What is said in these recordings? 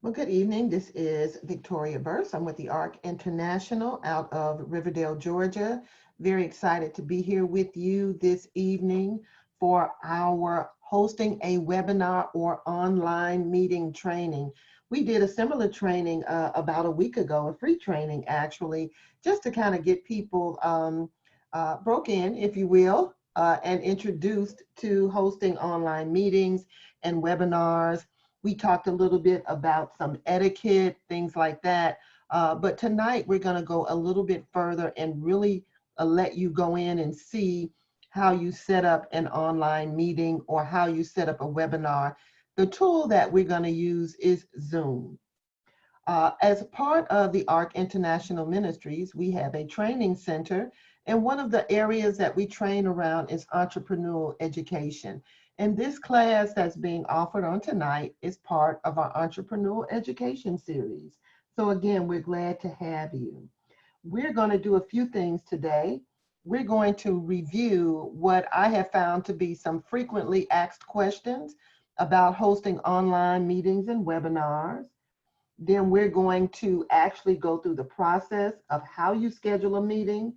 Well, good evening. This is Victoria Burse. I'm with the ARC International out of Riverdale, Georgia. Very excited to be here with you this evening for our hosting a webinar or online meeting training. We did a similar training about a week ago, a free training actually, just to kind of get people broke in, if you will, and introduced to hosting online meetings and webinars. We talked a little bit about some etiquette, things like that. But tonight we're going to go a little bit further and really let you go in and see how you set up an online meeting or how you set up a webinar. The tool that we're going to use is Zoom. As part of the ARC International Ministries, we have a training center, and one of the areas that we train around is entrepreneurial education. And this class that's being offered on tonight is part of our entrepreneurial education series. So again, we're glad to have you. We're going to do a few things today. We're going to review what I have found to be some frequently asked questions about hosting online meetings and webinars. Then we're going to actually go through the process of how you schedule a meeting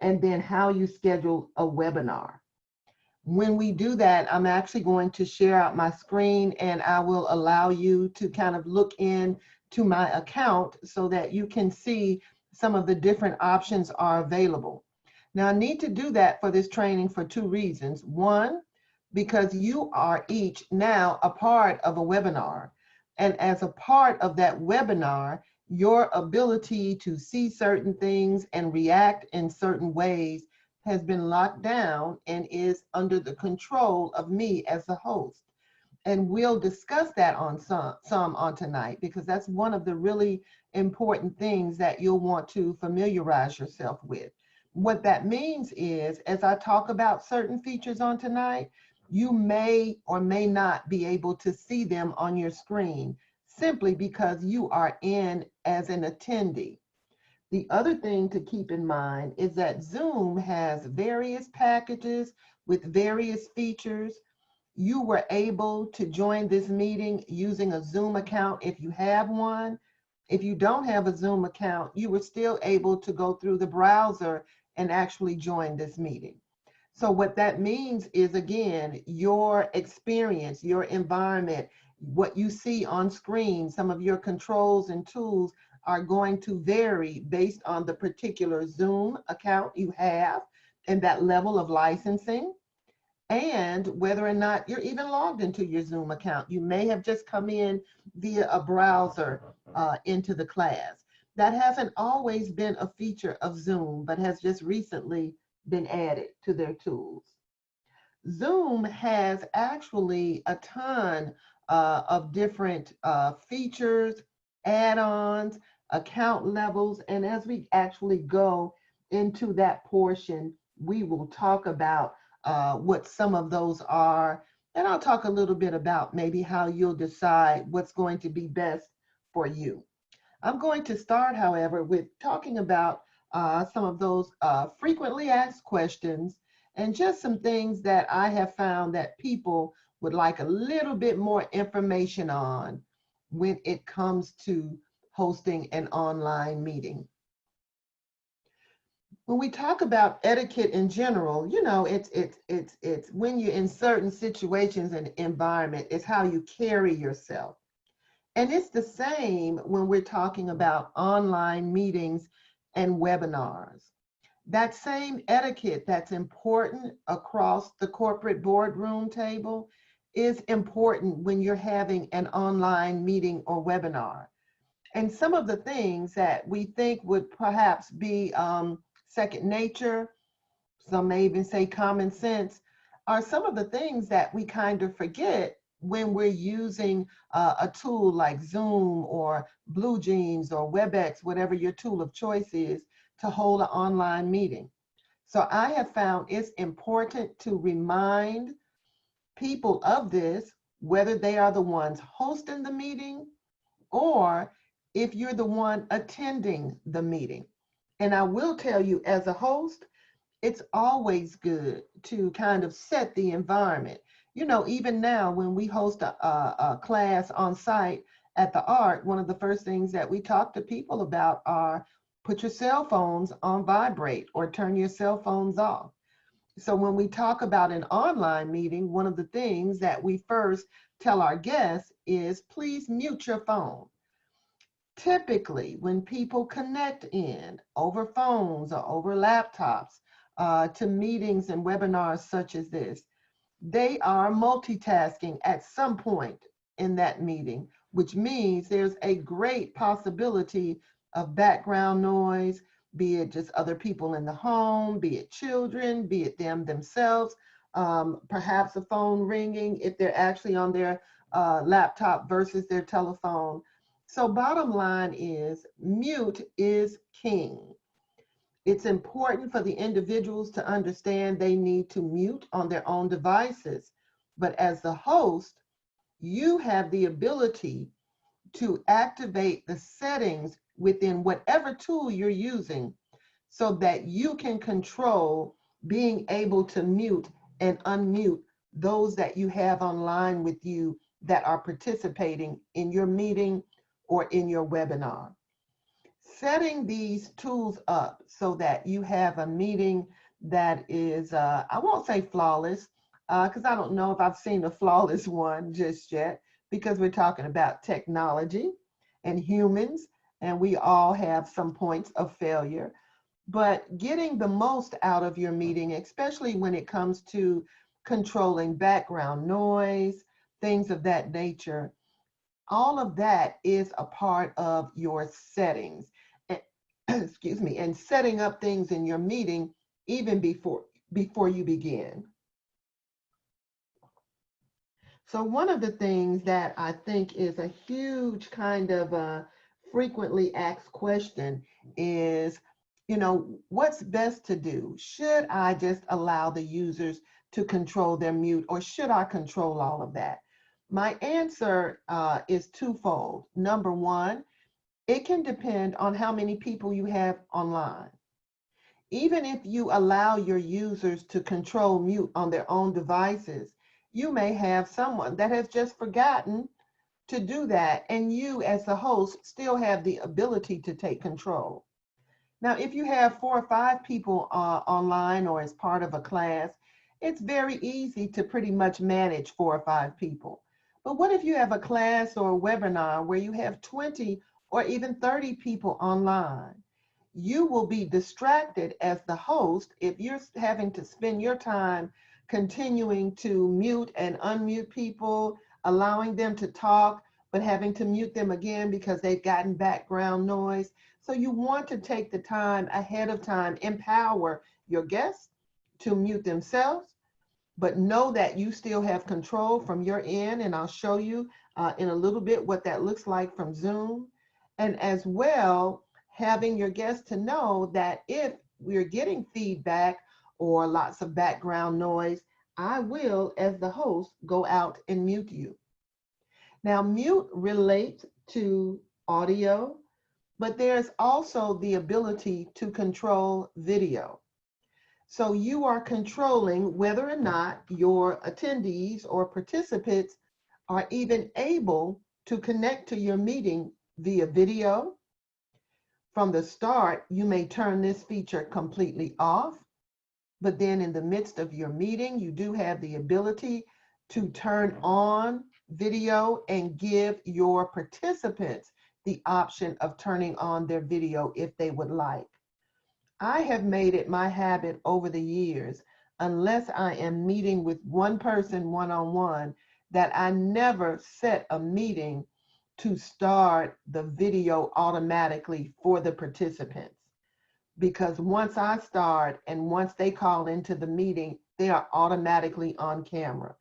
and then how you schedule a webinar. When we do that, I'm actually going to share out my screen and I will allow you to kind of look in to my account so that you can see some of the different options are available. Now, I need to do that for this training for two reasons. One, because you are each now a part of a webinar. And as a part of that webinar, your ability to see certain things and react in certain ways has been locked down and is under the control of me as the host. And we'll discuss that on some on tonight, because that's one of the really important things that you'll want to familiarize yourself with. What that means is, as I talk about certain features on tonight, you may or may not be able to see them on your screen simply because you are in as an attendee. The other thing to keep in mind is that Zoom has various packages with various features. You were able to join this meeting using a Zoom account if you have one. If you don't have a Zoom account, you were still able to go through the browser and actually join this meeting. So what that means is, again, your experience, your environment, what you see on screen, some of your controls and tools are going to vary based on the particular Zoom account you have and that level of licensing, and whether or not you're even logged into your Zoom account. You may have just come in via a browser into the class. That hasn't always been a feature of Zoom, but has just recently been added to their tools. Zoom has actually a ton of different features, add-ons, account levels, and as we actually go into that portion, we will talk about what some of those are, and I'll talk a little bit about maybe how you'll decide what's going to be best for you. I'm going to start, however, with talking about some of those frequently asked questions and just some things that I have found that people would like a little bit more information on when it comes to hosting an online meeting. When we talk about etiquette in general, you know, it's when you're in certain situations and environment, it's how you carry yourself. And it's the same when we're talking about online meetings and webinars. That same etiquette that's important across the corporate boardroom table is important when you're having an online meeting or webinar. And some of the things that we think would perhaps be second nature, some may even say common sense, are some of the things that we kind of forget when we're using a tool like Zoom or Blue Jeans or WebEx, whatever your tool of choice is, to hold an online meeting. So I have found it's important to remind people of this, whether they are the ones hosting the meeting or if you're the one attending the meeting. And I will tell you, as a host, it's always good to kind of set the environment. You know, even now when we host a class on site at the ARC, one of the first things that we talk to people about are put your cell phones on vibrate or turn your cell phones off. So when we talk about an online meeting, one of the things that we first tell our guests is please mute your phone. Typically, when people connect in over phones or over laptops to meetings and webinars such as this, they are multitasking at some point in that meeting, which means there's a great possibility of background noise, be it just other people in the home, be it children, be it them themselves, perhaps a phone ringing if they're actually on their laptop versus their telephone. So bottom line is mute is king. It's important for the individuals to understand they need to mute on their own devices. But as the host, you have the ability to activate the settings within whatever tool you're using so that you can control being able to mute and unmute those that you have online with you that are participating in your meeting or in your webinar. Setting these tools up so that you have a meeting that is, I won't say flawless, because I don't know if I've seen a flawless one just yet, because we're talking about technology and humans, and we all have some points of failure. But getting the most out of your meeting, especially when it comes to controlling background noise, things of that nature, all of that is a part of your settings. Excuse me, and setting up things in your meeting even before you begin. So one of the things that I think is a huge kind of a frequently asked question is, what's best to do? Should I just allow the users to control their mute, or should I control all of that? My answer is twofold. Number one, it can depend on how many people you have online. Even if you allow your users to control mute on their own devices, you may have someone that has just forgotten to do that, and you as the host still have the ability to take control. Now, if you have 4 or 5 people online or as part of a class, it's very easy to pretty much manage 4 or 5 people. But what if you have a class or a webinar where you have 20 or even 30 people online? You will be distracted as the host if you're having to spend your time continuing to mute and unmute people, allowing them to talk, but having to mute them again because they've gotten background noise. So you want to take the time ahead of time, empower your guests to mute themselves, but know that you still have control from your end. And I'll show you in a little bit what that looks like from Zoom. And as well, having your guests to know that if we're getting feedback or lots of background noise, I will, as the host, go out and mute you. Now, mute relates to audio, but there's also the ability to control video. So you are controlling whether or not your attendees or participants are even able to connect to your meeting via video. From the start, you may turn this feature completely off, but then in the midst of your meeting, you do have the ability to turn on video and give your participants the option of turning on their video if they would like. I have made it my habit over the years, unless I am meeting with one person one-on-one, that I never set a meeting to start the video automatically for the participants. Because once I start and once they call into the meeting, they are automatically on camera.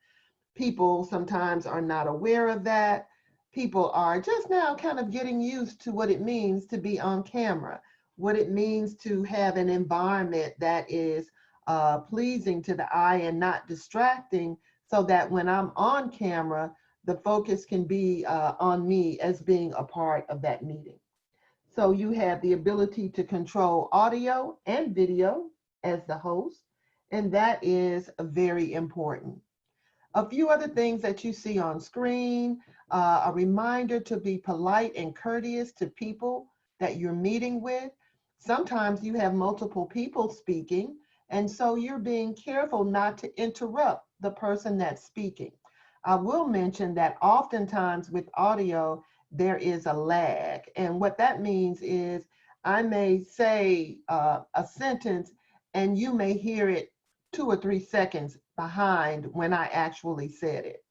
People sometimes are not aware of that. People are just now kind of getting used to what it means to be on camera, what it means to have an environment that is pleasing to the eye and not distracting, so that when I'm on camera, the focus can be on me as being a part of that meeting. So you have the ability to control audio and video as the host, and that is very important. A few other things that you see on screen, a reminder to be polite and courteous to people that you're meeting with. Sometimes you have multiple people speaking, and so you're being careful not to interrupt the person that's speaking. I will mention that oftentimes with audio, there is a lag. And what that means is I may say a sentence and you may hear it 2 or 3 seconds behind when I actually said it.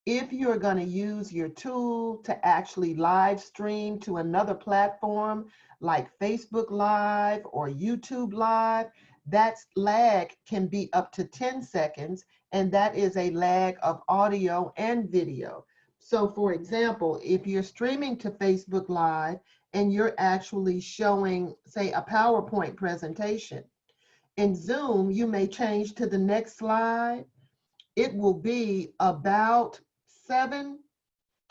If you're going to use your tool to actually live stream to another platform like Facebook Live or YouTube Live, that lag can be up to 10 seconds, and that is a lag of audio and video. So for example, if you're streaming to Facebook Live and you're actually showing, say, a PowerPoint presentation, in Zoom, you may change to the next slide. It will be about 7,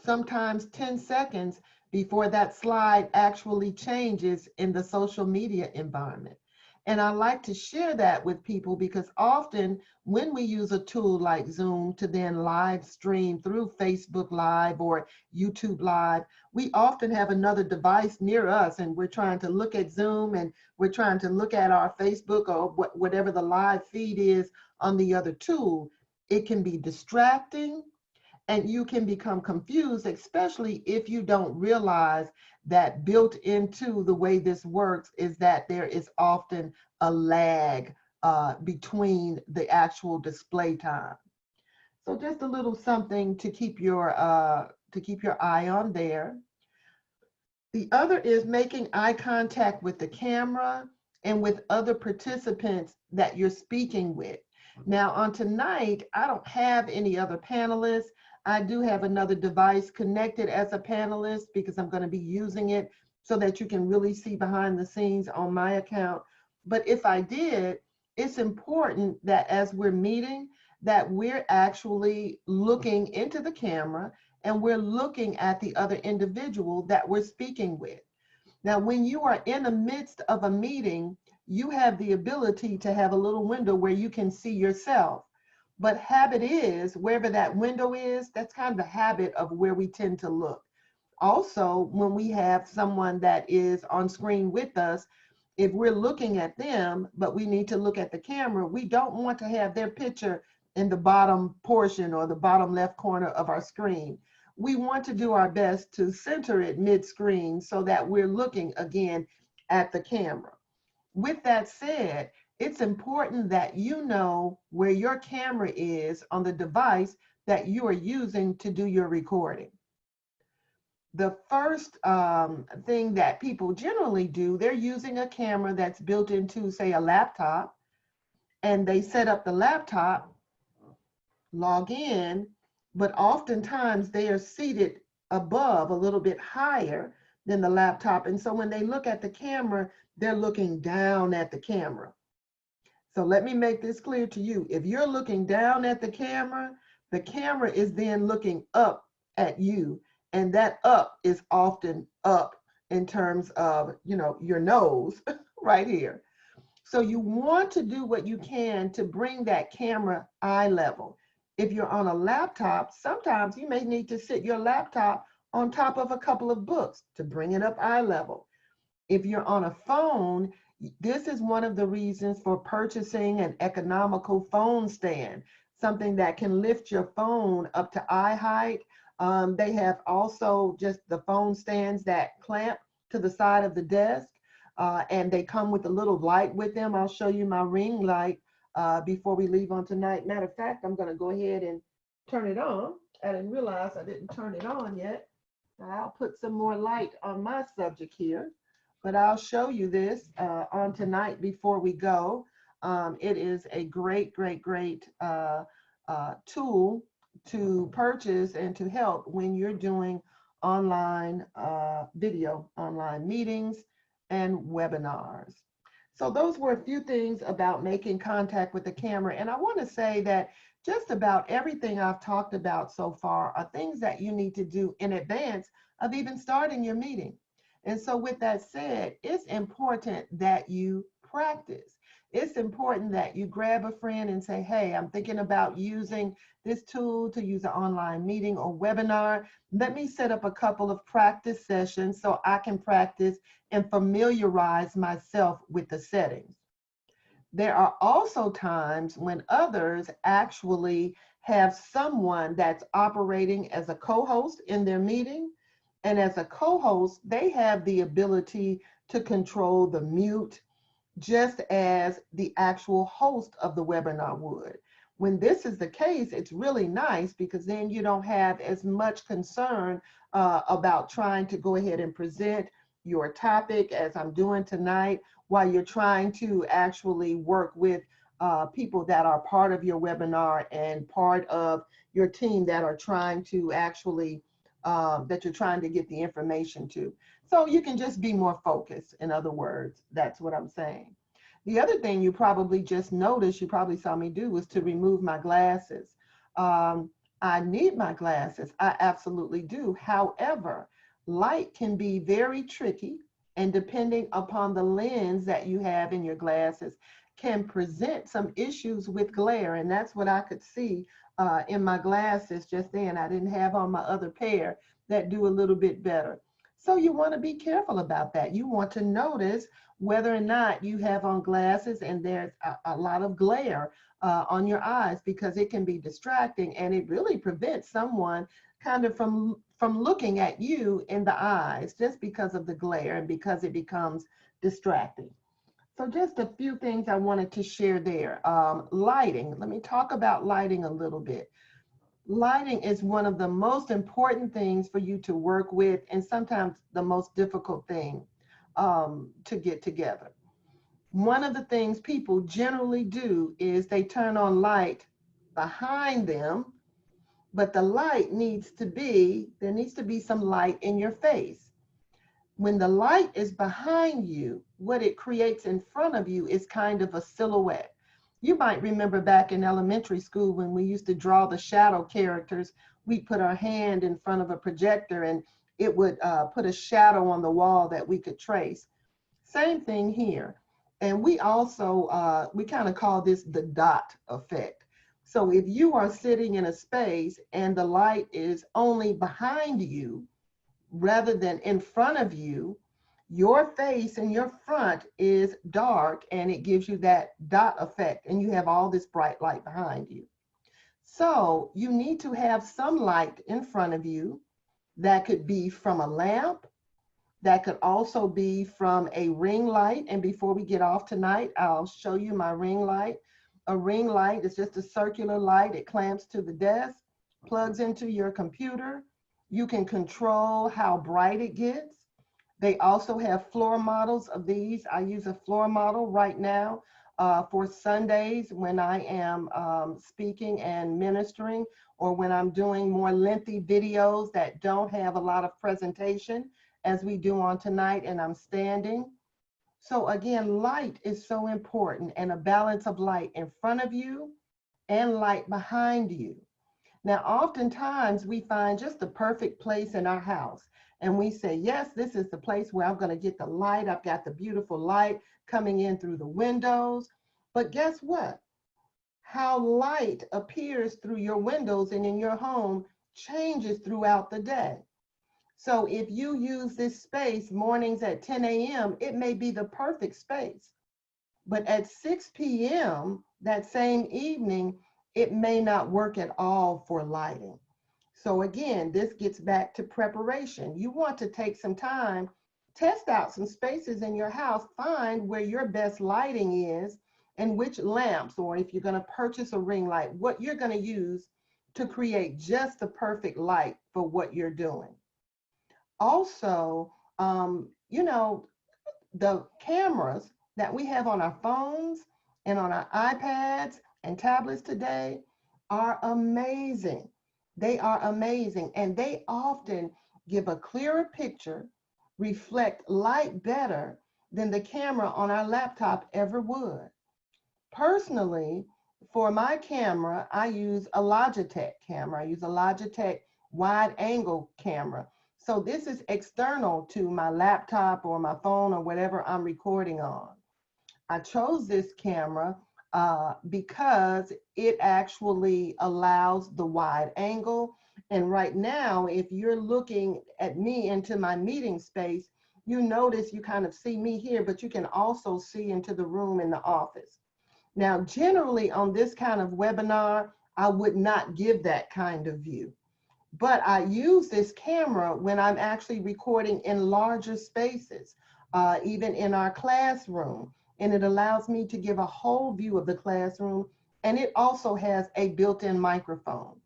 sometimes 10 seconds before that slide actually changes in the social media environment. And I like to share that with people because often when we use a tool like Zoom to then live stream through Facebook Live or YouTube Live, we often have another device near us and we're trying to look at Zoom and we're trying to look at our Facebook or whatever the live feed is on the other tool. It can be distracting and you can become confused, especially if you don't realize that built into the way this works is that there is often a lag between the actual display time. So just a little something to keep your eye on there. The other is making eye contact with the camera and with other participants that you're speaking with. Now on tonight, I don't have any other panelists. I do have another device connected as a panelist because I'm going to be using it so that you can really see behind the scenes on my account. But if I did, it's important that as we're meeting, that we're actually looking into the camera and we're looking at the other individual that we're speaking with. Now, when you are in the midst of a meeting, you have the ability to have a little window where you can see yourself. But habit is, wherever that window is, that's kind of the habit of where we tend to look. Also, when we have someone that is on screen with us, if we're looking at them, but we need to look at the camera, we don't want to have their picture in the bottom portion or the bottom left corner of our screen. We want to do our best to center it mid-screen so that we're looking again at the camera. With that said, it's important that you know where your camera is on the device that you are using to do your recording. The first thing that people generally do, they're using a camera that's built into, say, a laptop, and they set up the laptop, log in, but oftentimes they are seated above, a little bit higher than the laptop. And so when they look at the camera, they're looking down at the camera. So let me make this clear to you. If you're looking down at the camera is then looking up at you. And that up is often up in terms of, your nose right here. So you want to do what you can to bring that camera eye level. If you're on a laptop, sometimes you may need to sit your laptop on top of a couple of books to bring it up eye level. If you're on a phone, this is one of the reasons for purchasing an economical phone stand, something that can lift your phone up to eye height. They have also just the phone stands that clamp to the side of the desk, and they come with a little light with them. I'll show you my ring light before we leave on tonight. Matter of fact, I'm going to go ahead and turn it on. I didn't realize I didn't turn it on yet. I'll put some more light on my subject here. But I'll show you this on tonight before we go. It is a great, great, great tool to purchase and to help when you're doing online video, online meetings and webinars. So those were a few things about making contact with the camera. And I want to say that just about everything I've talked about so far are things that you need to do in advance of even starting your meeting. And so with that said, it's important that you practice. it's important that you grab a friend and say, hey, I'm thinking about using this tool to use an online meeting or webinar. Let me set up a couple of practice sessions so I can practice and familiarize myself with the settings. There are also times when others actually have someone that's operating as a co-host in their meeting. And as a co-host, they have the ability to control the mute just as the actual host of the webinar would. When this is the case, it's really nice because then you don't have as much concern about trying to go ahead and present your topic as I'm doing tonight, while you're trying to actually work with people that are part of your webinar and part of your team that are trying to actually, that you're trying to get the information to. So you can just be more focused, in other words. That's what I'm saying. The other thing you probably just noticed, you probably saw me do, was to remove my glasses. I need my glasses. I absolutely do. However, light can be very tricky, and depending upon the lens that you have in your glasses, can present some issues with glare. And that's what I could see in my glasses just then. I didn't have on my other pair that do a little bit better. So you want to be careful about that. You want to notice whether or not you have on glasses and there's a lot of glare on your eyes, because it can be distracting and it really prevents someone kind of from looking at you in the eyes just because of the glare and because it becomes distracting. So just a few things I wanted to share there. Lighting, let me talk about lighting a little bit. Lighting is one of the most important things for you to work with, and sometimes the most difficult thing to get together. One of the things people generally do is they turn on light behind them, but the light needs to be, there needs to be some light in your face. When the light is behind you, what it creates in front of you is kind of a silhouette. You might remember back in elementary school when we used to draw the shadow characters, we put our hand in front of a projector and it would put a shadow on the wall that we could trace. Same thing here. And we also, we kind of call this the dot effect. So if you are sitting in a space and the light is only behind you rather than in front of you, your face and your front is dark and it gives you that dot effect and you have all this bright light behind you. So you need to have some light in front of you. That could be from a lamp. That could also be from a ring light. And before we get off tonight, I'll show you my ring light. A ring light is just a circular light. It clamps to the desk, plugs into your computer. You can control how bright it gets. They also have floor models of these. I use a floor model right now for Sundays when I am speaking and ministering, or when I'm doing more lengthy videos that don't have a lot of presentation, as we do on tonight, and I'm standing. So again, light is so important, and a balance of light in front of you and light behind you. Now, oftentimes we find just the perfect place in our house and we say, yes, this is the place where I'm going to get the light. I've got the beautiful light coming in through the windows. But guess what? How light appears through your windows and in your home changes throughout the day. So if you use this space mornings at 10 a.m., it may be the perfect space. But at 6 p.m. that same evening, it may not work at all for lighting. So again, this gets back to preparation. You want to take some time, test out some spaces in your house, find where your best lighting is and which lamps, or if you're going to purchase a ring light, what you're going to use to create just the perfect light for what you're doing. Also, you know, the cameras that we have on our phones and on our iPads and tablets today are amazing. They are amazing, and they often give a clearer picture, reflect light better than the camera on our laptop ever would. Personally, for my camera, I use a Logitech camera. I use a Logitech wide angle camera. So this is external to my laptop or my phone or whatever I'm recording on. I chose this camera because it actually allows the wide angle. And right now, if you're looking at me into my meeting space, you notice you kind of see me here, but you can also see into the room in the office. Now, generally on this kind of webinar, I would not give that kind of view. But I use this camera when I'm actually recording in larger spaces, even in our classroom. And it allows me to give a whole view of the classroom. And it also has a built-in microphone.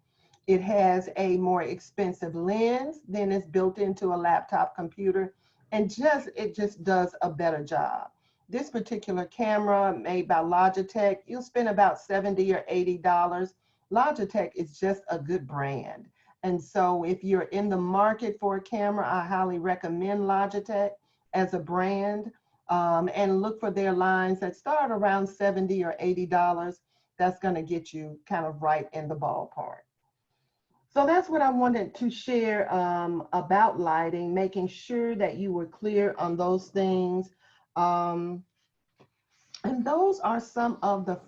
It has a more expensive lens than is built into a laptop computer. And it just does a better job. This particular camera made by Logitech, you'll spend about $70 or $80. Logitech is just a good brand. And so if you're in the market for a camera, I highly recommend Logitech as a brand, and look for their lines that start around $70 or $80. That's going to get you kind of right in the ballpark. So that's what I wanted to share about lighting, making sure that you were clear on those things. And those are some of the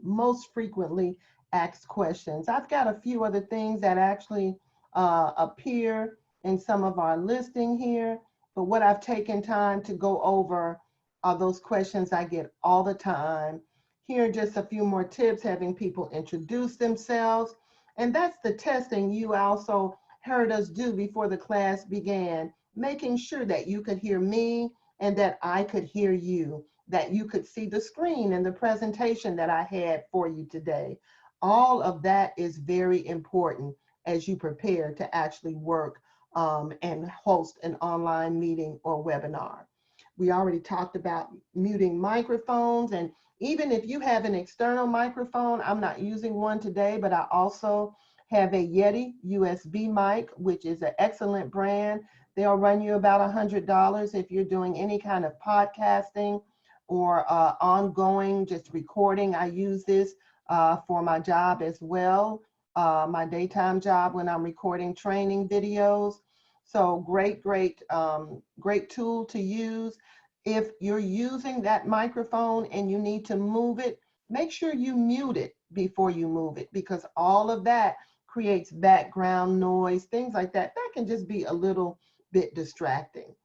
most frequently asked questions. I've got a few other things that actually appear in some of our listing here, but what I've taken time to go over are those questions I get all the time. Here are just a few more tips, having people introduce themselves. And that's the testing you also heard us do before the class began, making sure that you could hear me and that I could hear you, that you could see the screen and the presentation that I had for you today. All of that is very important as you prepare to actually work and host an online meeting or webinar. We already talked about muting microphones, and even if you have an external microphone, I'm not using one today, but I also have a Yeti USB mic, which is an excellent brand. They'll run you about $100 if you're doing any kind of podcasting or ongoing just recording. I use this for my job as well, my daytime job when I'm recording training videos. So great tool to use. If you're using that microphone and you need to move it, make sure you mute it before you move it, because all of that creates background noise, things like that. That can just be a little bit distracting.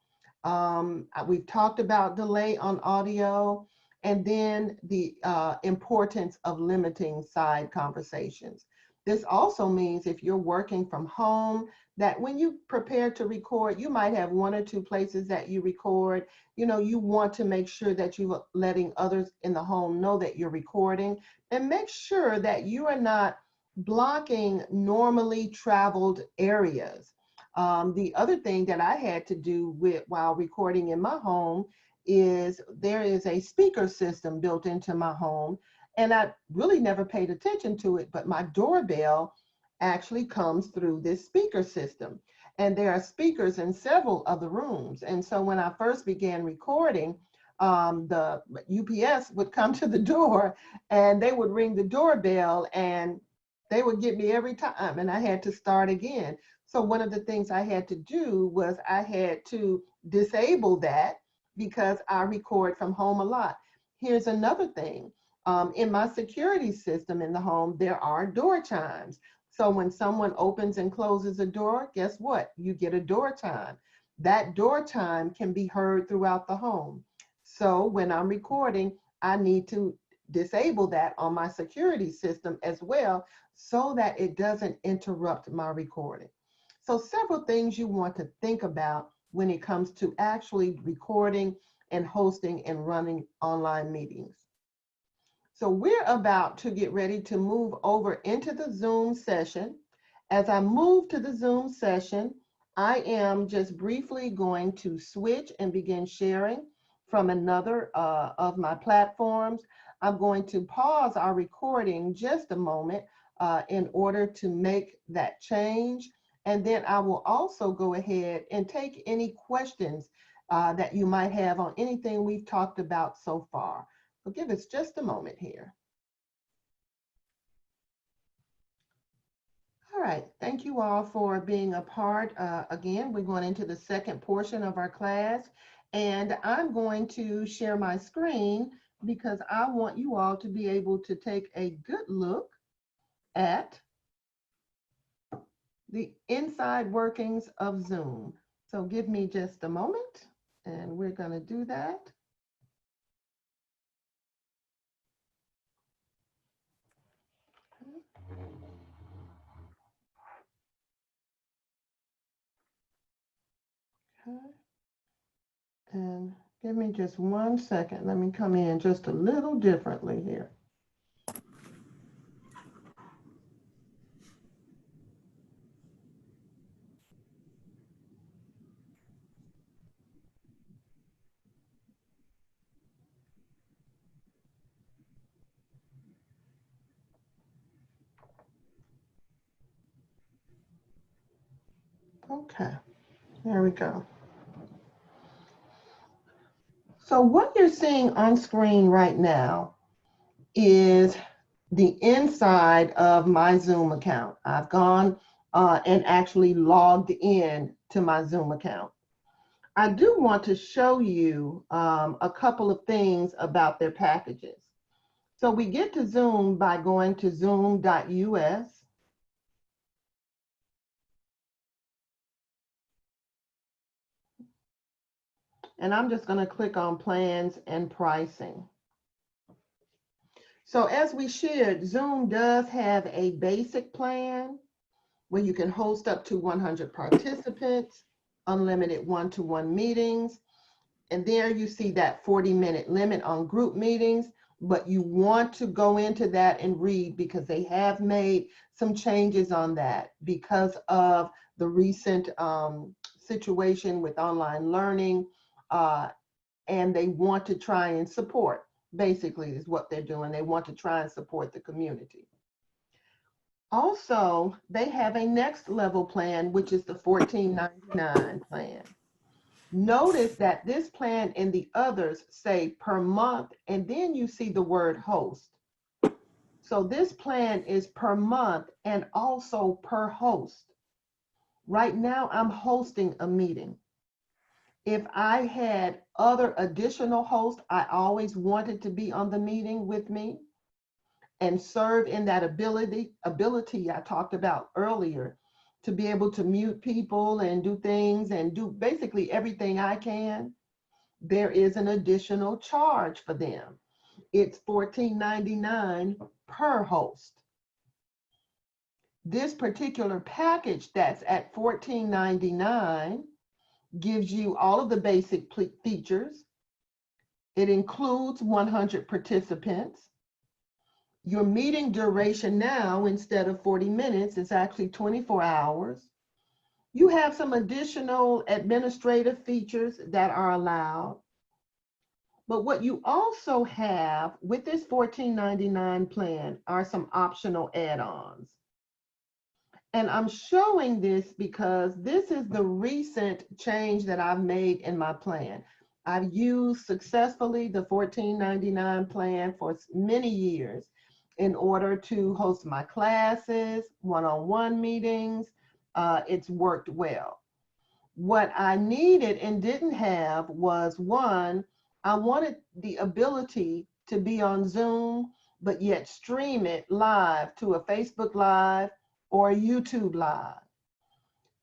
We've talked about delay on audio, and then the importance of limiting side conversations. This also means if you're working from home, that when you prepare to record, you might have one or two places that you record. You know, you want to make sure that you're letting others in the home know that you're recording, and make sure that you are not blocking normally traveled areas. The other thing that I had to do while recording in my home is there is a speaker system built into my home, and I really never paid attention to it, but my doorbell actually comes through this speaker system. And there are speakers in several of the rooms. And so when I first began recording, the UPS would come to the door and they would ring the doorbell and they would get me every time, and I had to start again. So one of the things I had to do was I had to disable that because I record from home a lot. Here's another thing. In my security system in the home, there are door chimes. So when someone opens and closes a door, guess what? You get a door chime. That door chime can be heard throughout the home. So when I'm recording, I need to disable that on my security system as well, so that it doesn't interrupt my recording. So several things you want to think about when it comes to actually recording and hosting and running online meetings. So we're about to get ready to move over into the Zoom session. As I move to the Zoom session, I am just briefly going to switch and begin sharing from another of my platforms. I'm going to pause our recording just a moment in order to make that change. And then I will also go ahead and take any questions that you might have on anything we've talked about so far. So give us just a moment here. All right, thank you all for being a part. Again, we're going into the second portion of our class, And I'm going to share my screen because I want you all to be able to take a good look at the inside workings of Zoom. So give me just a moment and we're going to do that. Okay. And give me just 1 second. Let me come in just a little differently here. Okay, there we go. So what you're seeing on screen right now is the inside of my Zoom account. I've gone and actually logged in to my Zoom account. I do want to show you a couple of things about their packages. So we get to Zoom by going to zoom.us. And I'm just going to click on plans and pricing. So as we shared, Zoom does have a basic plan where you can host up to 100 participants, unlimited one-to-one meetings. And there you see that 40-minute limit on group meetings, but you want to go into that and read because they have made some changes on that because of the recent situation with online learning, and they want to try and support, basically is what they're doing. They want to try and support the community. Also, they have a next level plan, which is the $14.99 plan. Notice that this plan and the others say per month, and then you see the word host. So this plan is per month and also per host. Right now, I'm hosting a meeting. If I had other additional hosts, I always wanted to be on the meeting with me and serve in that ability I talked about earlier, to be able to mute people and do things and do basically everything I can. There is an additional charge for them. It's $14.99 per host. This particular package that's at $14.99 gives you all of the basic features. It includes 100 participants. Your meeting duration now, instead of 40 minutes, is actually 24 hours. You have some additional administrative features that are allowed. But what you also have with this $14.99 plan are some optional add-ons. And I'm showing this because this is the recent change that I've made in my plan. I've used successfully the $14.99 plan for many years in order to host my classes, one-on-one meetings. It's worked well. What I needed and didn't have was, one, I wanted the ability to be on Zoom, but yet stream it live to a Facebook Live or a YouTube Live.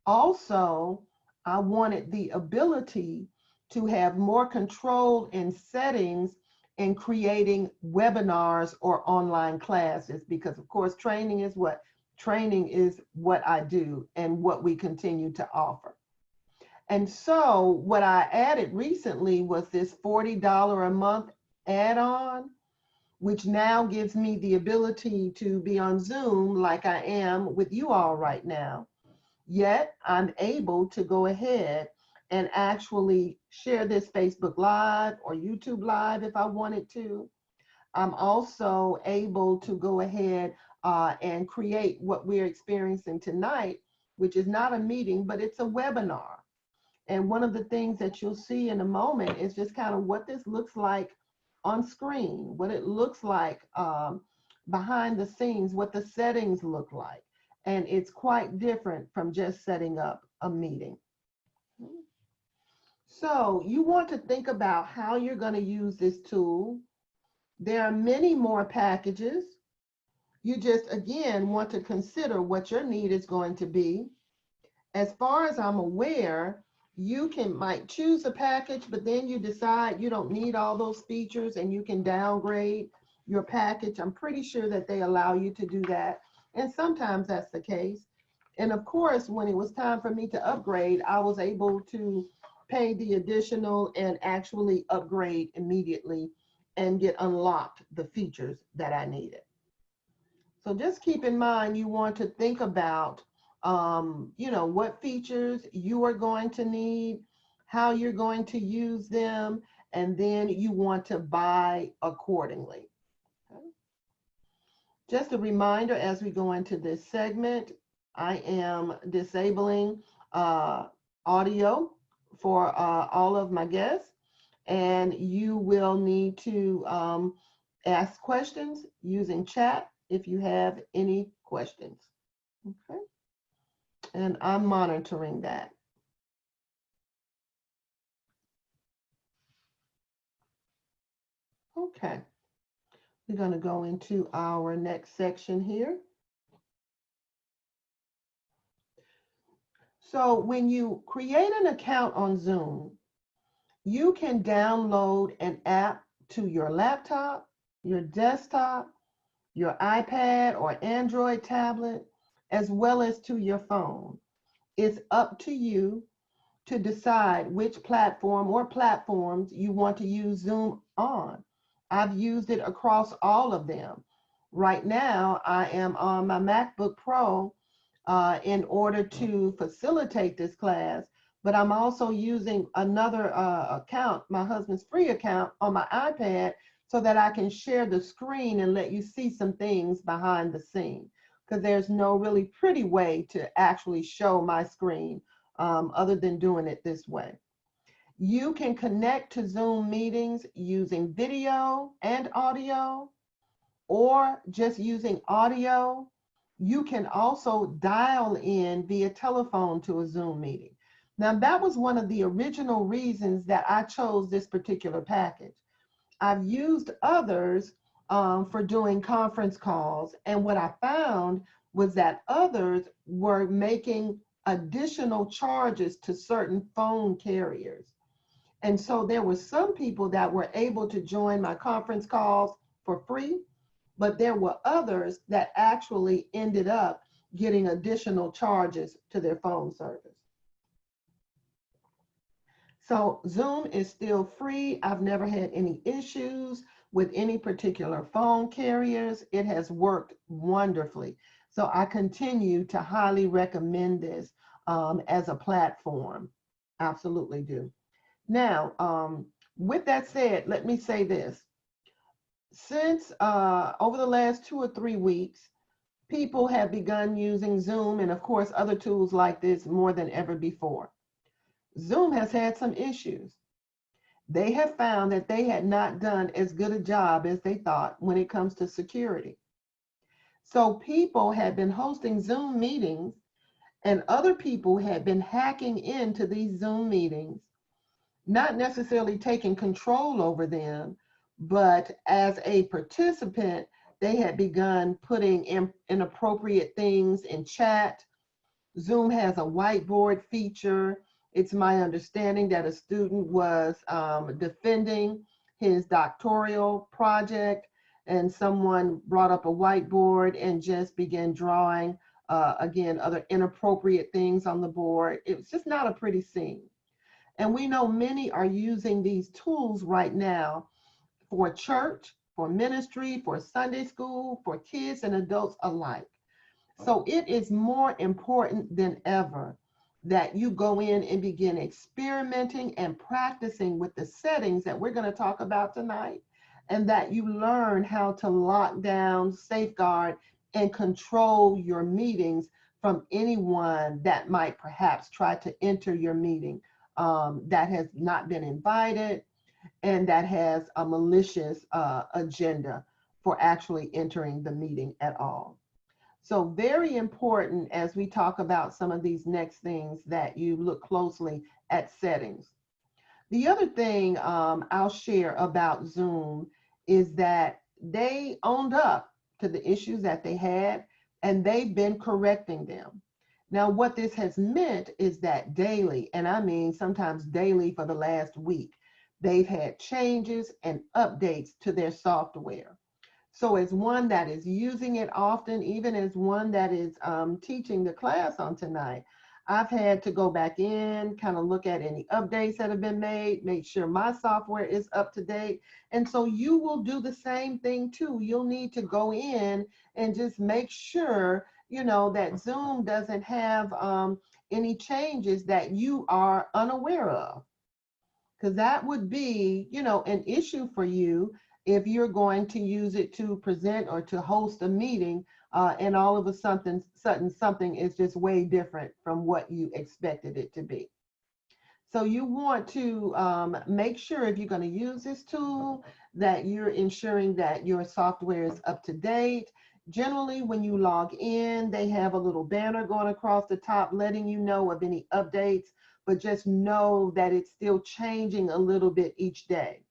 Also, I wanted the ability to have more control in settings in creating webinars or online classes, because of course training is what I do and what we continue to offer. And so what I added recently was this $40 a month add-on, which now gives me the ability to be on Zoom like I am with you all right now. Yet I'm able to go ahead and actually share this Facebook Live or YouTube Live if I wanted to. I'm also able to go ahead and create what we're experiencing tonight, which is not a meeting, but it's a webinar. And one of the things that you'll see in a moment is just kind of what this looks like on screen, what it looks like behind the scenes, what the settings look like. And it's quite different from just setting up a meeting. So you want to think about how you're going to use this tool. There are many more packages. You just, again, want to consider what your need is going to be. As far as I'm aware, you might choose a package, but then you decide you don't need all those features and you can downgrade your package. I'm pretty sure that they allow you to do that. And sometimes that's the case. And of course, when it was time for me to upgrade, I was able to pay the additional and actually upgrade immediately and get unlocked the features that I needed. So just keep in mind, you want to think about, what features you are going to need, how you're going to use them, and then you want to buy accordingly. Okay. Just a reminder, as we go into this segment, I am disabling audio for all of my guests, and you will need to ask questions using chat if you have any questions. Okay. And I'm monitoring that. Okay. We're going to go into our next section here. So when you create an account on Zoom, you can download an app to your laptop, your desktop, your iPad or Android tablet, as well as to your phone. It's up to you to decide which platform or platforms you want to use Zoom on. I've used it across all of them. Right now, I am on my MacBook Pro in order to facilitate this class, but I'm also using another account, my husband's free account, on my iPad so that I can share the screen and let you see some things behind the scene, because there's no really pretty way to actually show my screen other than doing it this way. You can connect to Zoom meetings using video and audio, or just using audio. You can also dial in via telephone to a Zoom meeting. Now, that was one of the original reasons that I chose this particular package. I've used others for doing conference calls, and what I found was that others were making additional charges to certain phone carriers. And so there were some people that were able to join my conference calls for free, but there were others that actually ended up getting additional charges to their phone service. So Zoom is still free. I've never had any issues with any particular phone carriers. It has worked wonderfully. So I continue to highly recommend this as a platform. Absolutely do. Now, with that said, let me say this. Since over the last 2 or 3 weeks, people have begun using Zoom and of course other tools like this more than ever before. Zoom has had some issues. They have found that they had not done as good a job as they thought when it comes to security. So people had been hosting Zoom meetings and other people had been hacking into these Zoom meetings, not necessarily taking control over them, but as a participant, they had begun putting inappropriate things in chat. Zoom has a whiteboard feature. It's my understanding that a student was defending his doctoral project, and someone brought up a whiteboard and just began drawing, again, other inappropriate things on the board. It was just not a pretty scene. And we know many are using these tools right now for church, for ministry, for Sunday school, for kids and adults alike. So it is more important than ever that you go in and begin experimenting and practicing with the settings that we're going to talk about tonight, and that you learn how to lock down, safeguard, and control your meetings from anyone that might perhaps try to enter your meeting that has not been invited and that has a malicious agenda for actually entering the meeting at all. So very important as we talk about some of these next things that you look closely at settings. The other thing I'll share about Zoom is that they owned up to the issues that they had, and they've been correcting them. Now, what this has meant is that daily, and I mean sometimes daily for the last week, they've had changes and updates to their software. So as one that is using it often, even as one that is teaching the class on tonight, I've had to go back in, kind of look at any updates that have been made, make sure my software is up to date. And so you will do the same thing too. You'll need to go in and just make sure, you know, that Zoom doesn't have any changes that you are unaware of. Because that would be, you know, an issue for you if you're going to use it to present or to host a meeting, and all of a sudden something is just way different from what you expected it to be. So you want to make sure if you're going to use this tool that you're ensuring that your software is up to date. Generally, when you log in, they have a little banner going across the top letting you know of any updates, but just know that it's still changing a little bit each day.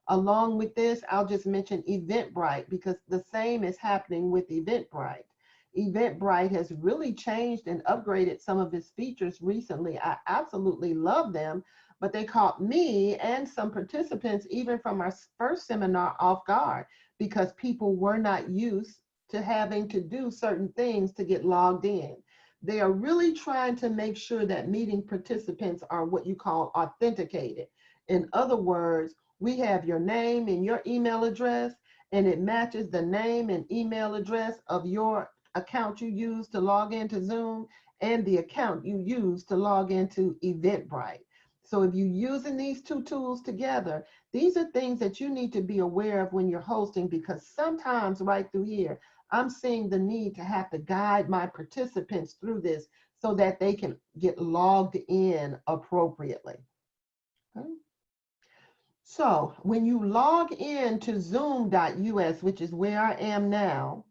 Along with this, I'll just mention Eventbrite because the same is happening with Eventbrite. Eventbrite has really changed and upgraded some of its features recently. I absolutely love them, but they caught me and some participants, even from our first seminar, off guard because people were not used to having to do certain things to get logged in. They are really trying to make sure that meeting participants are what you call authenticated. In other words, we have your name and your email address, and it matches the name and email address of your account you use to log into Zoom and the account you use to log into Eventbrite. So if you're using these two tools together, these are things that you need to be aware of when you're hosting, because sometimes right through here, I'm seeing the need to have to guide my participants through this so that they can get logged in appropriately. Okay. So when you log in to zoom.us, which is where I am now,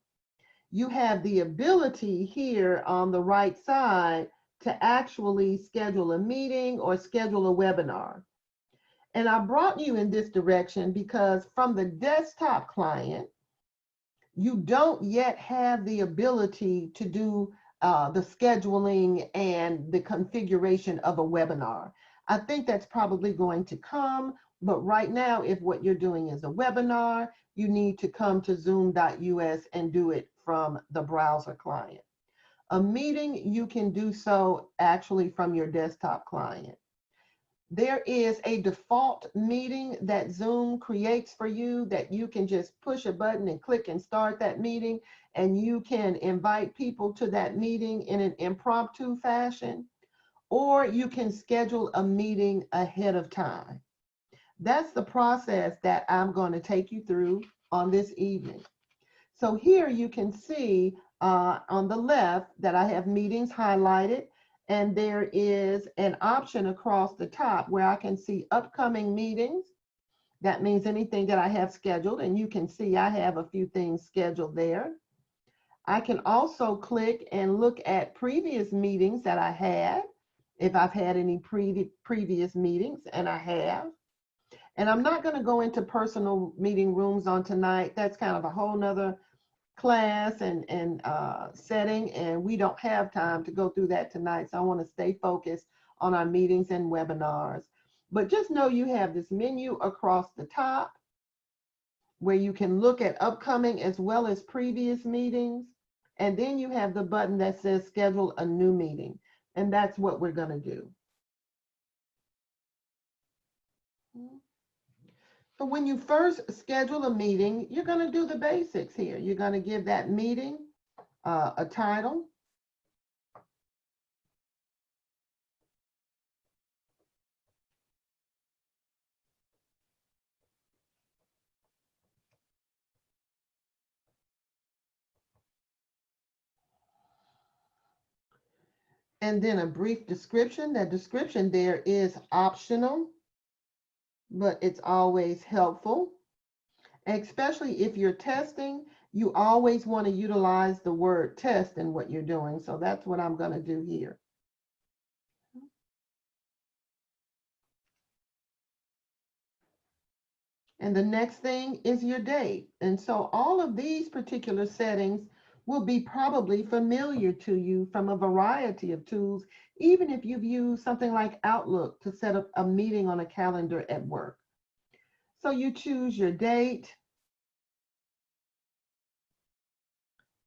you have the ability here on the right side to actually schedule a meeting or schedule a webinar. And I brought you in this direction because from the desktop client, you don't yet have the ability to do the scheduling and the configuration of a webinar. I think that's probably going to come, but right now, if what you're doing is a webinar, you need to come to zoom.us and do it from the browser client. A meeting, you can do so actually from your desktop client. There is a default meeting that Zoom creates for you that you can just push a button and click and start that meeting, and you can invite people to that meeting in an impromptu fashion, or you can schedule a meeting ahead of time. That's the process that I'm going to take you through on this evening. So here you can see on the left that I have meetings highlighted, and there is an option across the top where I can see upcoming meetings. That means anything that I have scheduled, and you can see I have a few things scheduled there. I can also click and look at previous meetings that I had, if I've had any previous meetings, and I have. And I'm not going to go into personal meeting rooms on tonight. That's kind of a whole nother class and setting, and we don't have time to go through that tonight. So I want to stay focused on our meetings and webinars. But just know you have this menu across the top where you can look at upcoming as well as previous meetings. And then you have the button that says schedule a new meeting. And that's what we're going to do. So when you first schedule a meeting, you're going to do the basics here. You're going to give that meeting a title. And then a brief description. That description there is optional, but it's always helpful. Especially if you're testing, you always want to utilize the word test in what you're doing. So that's what I'm going to do here. And the next thing is your date. And so all of these particular settings will be probably familiar to you from a variety of tools, even if you've used something like Outlook to set up a meeting on a calendar at work. So you choose your date.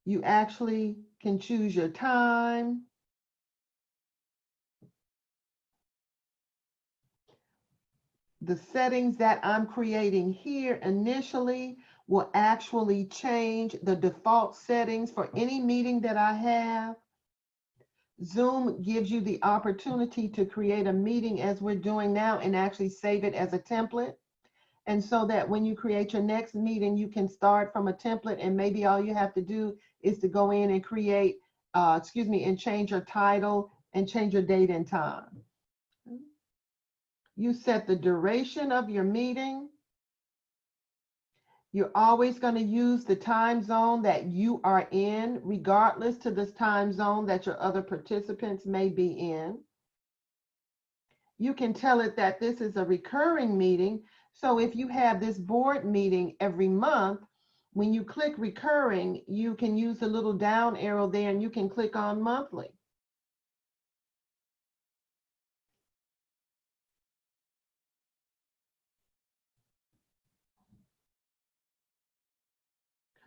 You actually can choose your time. The settings that I'm creating here initially will actually change the default settings for any meeting that I have. Zoom gives you the opportunity to create a meeting as we're doing now and actually save it as a template. And so that when you create your next meeting, you can start from a template, and maybe all you have to do is to go in and create, and change your title and change your date and time. You set the duration of your meeting. You're always going to use the time zone that you are in, regardless to this time zone that your other participants may be in. You can tell it that this is a recurring meeting. So if you have this board meeting every month, when you click recurring, you can use the little down arrow there and you can click on monthly.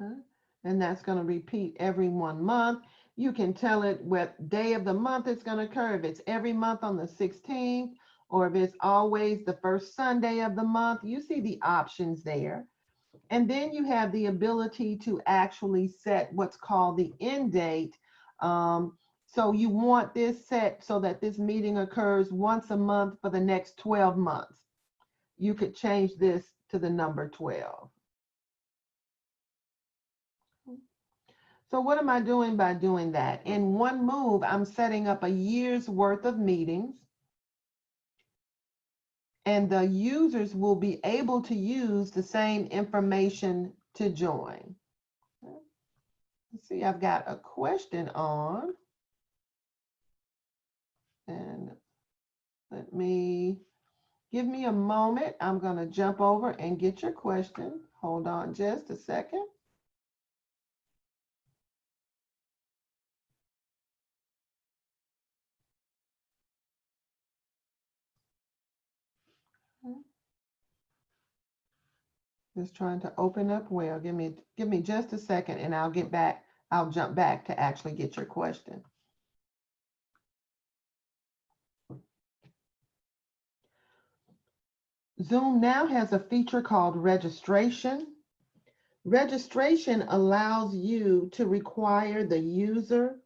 Okay. And that's going to repeat every 1 month. You can tell it what day of the month it's going to occur, if it's every month on the 16th, or if it's always the first Sunday of the month. You see the options there. And then you have the ability to actually set what's called the end date. So you want this set so that this meeting occurs once a month for the next 12 months. You could change this to the number 12. So what am I doing by doing that? In one move, I'm setting up a year's worth of meetings, and the users will be able to use the same information to join. Let's see, I've got a question on, and give me a moment. I'm going to jump over and get your question. Hold on just a second. Just trying to open up well. Give me just a second and I'll get back. I'll jump back to actually get your question. Zoom now has a feature called registration. Registration allows you to require the user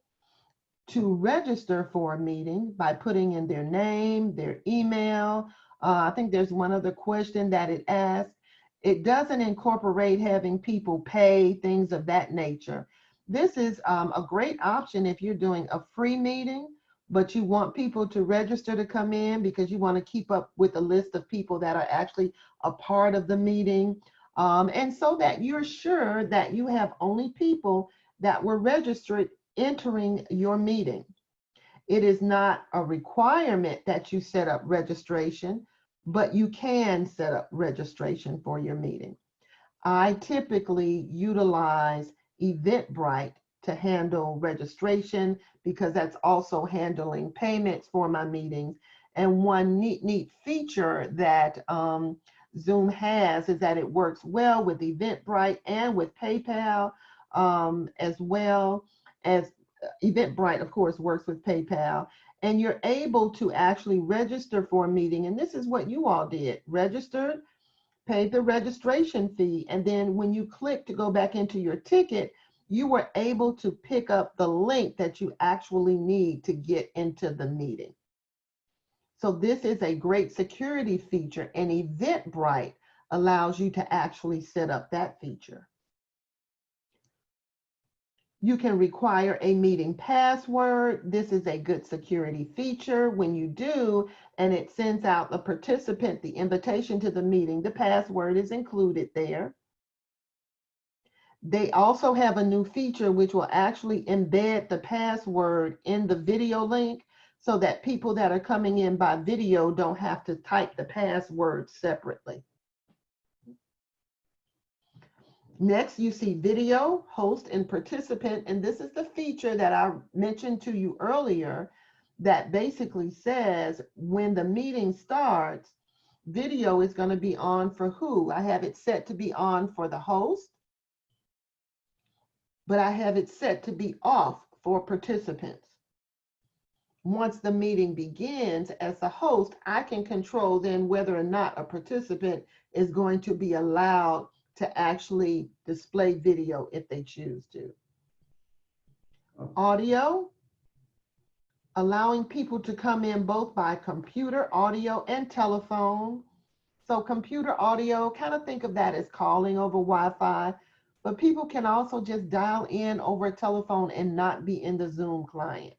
to register for a meeting by putting in their name, their email. I think there's one other question that it asks. It doesn't incorporate having people pay, things of that nature. This is a great option if you're doing a free meeting, but you want people to register to come in because you want to keep up with a list of people that are actually a part of the meeting. And so that you're sure that you have only people that were registered entering your meeting. It is not a requirement that you set up registration, but you can set up registration for your meeting. I typically utilize Eventbrite to handle registration because that's also handling payments for my meetings. And one neat feature that Zoom has is that it works well with Eventbrite and with PayPal, as well as Eventbrite, of course, works with PayPal. And you're able to actually register for a meeting. And this is what you all did: registered, paid the registration fee, and then when you click to go back into your ticket, you were able to pick up the link that you actually need to get into the meeting. So this is a great security feature, and Eventbrite allows you to actually set up that feature. You can require a meeting password. This is a good security feature. When you do, and it sends out the participant the invitation to the meeting, the password is included there. They also have a new feature which will actually embed the password in the video link so that people that are coming in by video don't have to type the password separately. Next, you see video, host, and participant. And this is the feature that I mentioned to you earlier that basically says when the meeting starts, video is going to be on for who? I have it set to be on for the host, but I have it set to be off for participants. Once the meeting begins, as the host, I can control then whether or not a participant is going to be allowed to actually display video if they choose to. Audio, allowing people to come in both by computer audio and telephone. So computer audio, kind of think of that as calling over Wi-Fi, but people can also just dial in over a telephone and not be in the Zoom client.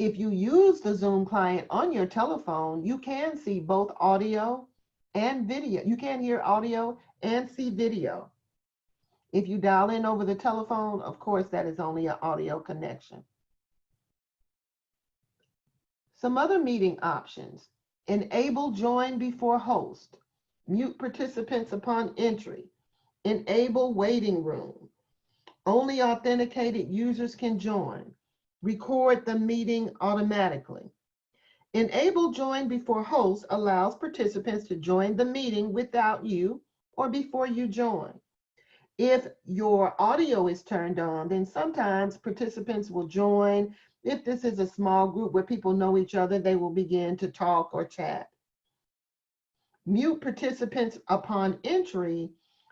If you use the Zoom client on your telephone, you can see both audio and video. You can hear audio and see video. If you dial in over the telephone, of course, that is only an audio connection. Some other meeting options: enable join before host, mute participants upon entry, enable waiting room, only authenticated users can join, record the meeting automatically. Enable join before host allows participants to join the meeting without you or before you join. If your audio is turned on, then sometimes participants will join. If this is a small group where people know each other, they will begin to talk or chat. Mute participants upon entry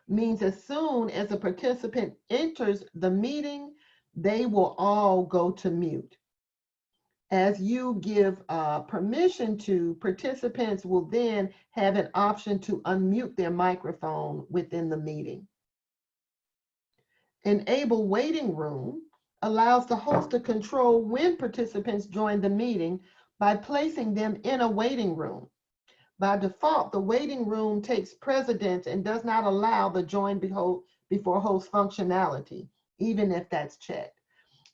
means as soon as a participant enters the meeting, they will all go to mute. As you give permission to, participants will then have an option to unmute their microphone within the meeting. Enable waiting room allows the host to control when participants join the meeting by placing them in a waiting room. By default, the waiting room takes precedence and does not allow the join before host functionality, even if that's checked.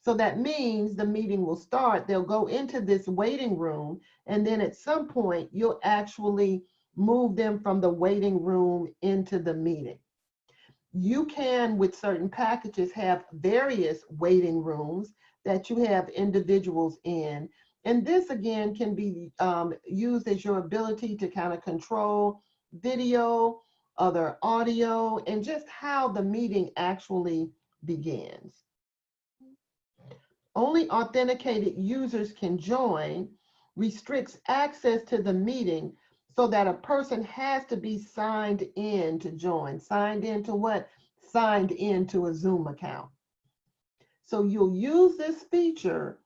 So that means the meeting will start, they'll go into this waiting room, and then at some point, you'll actually move them from the waiting room into the meeting. You can, with certain packages, have various waiting rooms that you have individuals in. And this, again, can be used as your ability to kind of control video, other audio, and just how the meeting actually begins. Only authenticated users can join restricts access to the meeting so that a person has to be signed in to join. Signed into what? Signed into a Zoom account. So you'll use this feature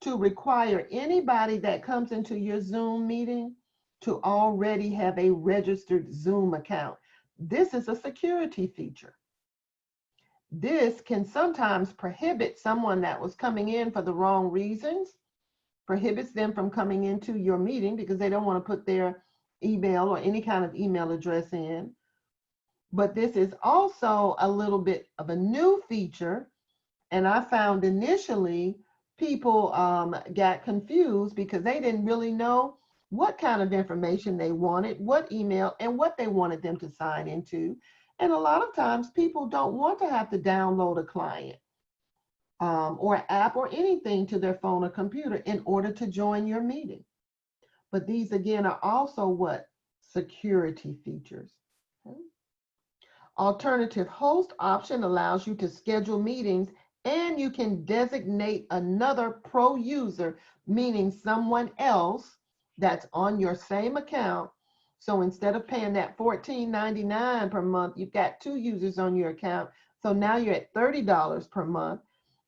to require anybody that comes into your Zoom meeting to already have a registered Zoom account. This is a security feature. This can sometimes prohibit someone that was coming in for the wrong reasons, prohibits them from coming into your meeting because they don't want to put their email or any kind of email address in. But this is also a little bit of a new feature. And I found initially people got confused because they didn't really know what kind of information they wanted, what email, and what they wanted them to sign into. And a lot of times people don't want to have to download a client or app or anything to their phone or computer in order to join your meeting. But these, again, are also what? Security features. Okay. Alternative host option allows you to schedule meetings, and you can designate another pro user, meaning someone else that's on your same account. So instead of paying that $14.99 per month, you've got 2 users on your account. So now you're at $30 per month.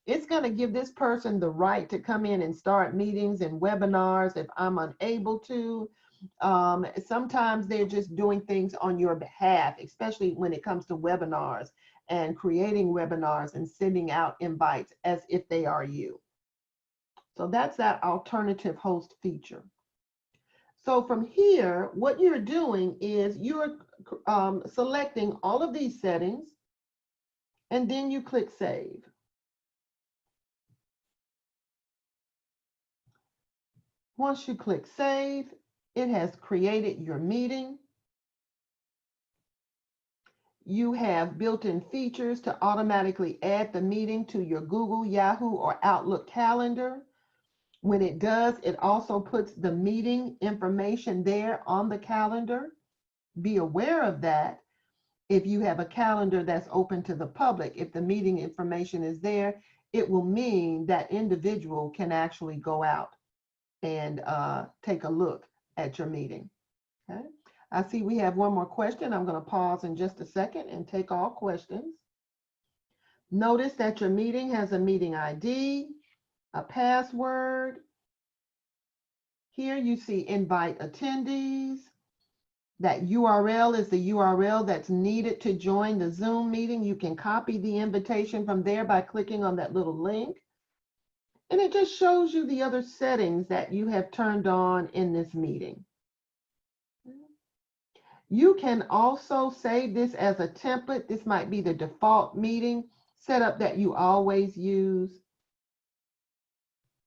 It's going to give this person the right to come in and start meetings and webinars if I'm unable to. Sometimes they're just doing things on your behalf, especially when it comes to webinars and creating webinars and sending out invites as if they are you. So that's that alternative host feature. So from here, what you're doing is you're selecting all of these settings, and then you click Save. Once you click Save, it has created your meeting. You have built-in features to automatically add the meeting to your Google, Yahoo, or Outlook calendar. When it does, it also puts the meeting information there on the calendar. Be aware of that. If you have a calendar that's open to the public, if the meeting information is there, it will mean that individual can actually go out and take a look at your meeting. Okay. I see we have one more question. I'm going to pause in just a second and take all questions. Notice that your meeting has a meeting ID, a password. Here you see invite attendees. That URL is the URL that's needed to join the Zoom meeting. You can copy the invitation from there by clicking on that little link. And it just shows you the other settings that you have turned on in this meeting. You can also save this as a template. This might be the default meeting setup that you always use.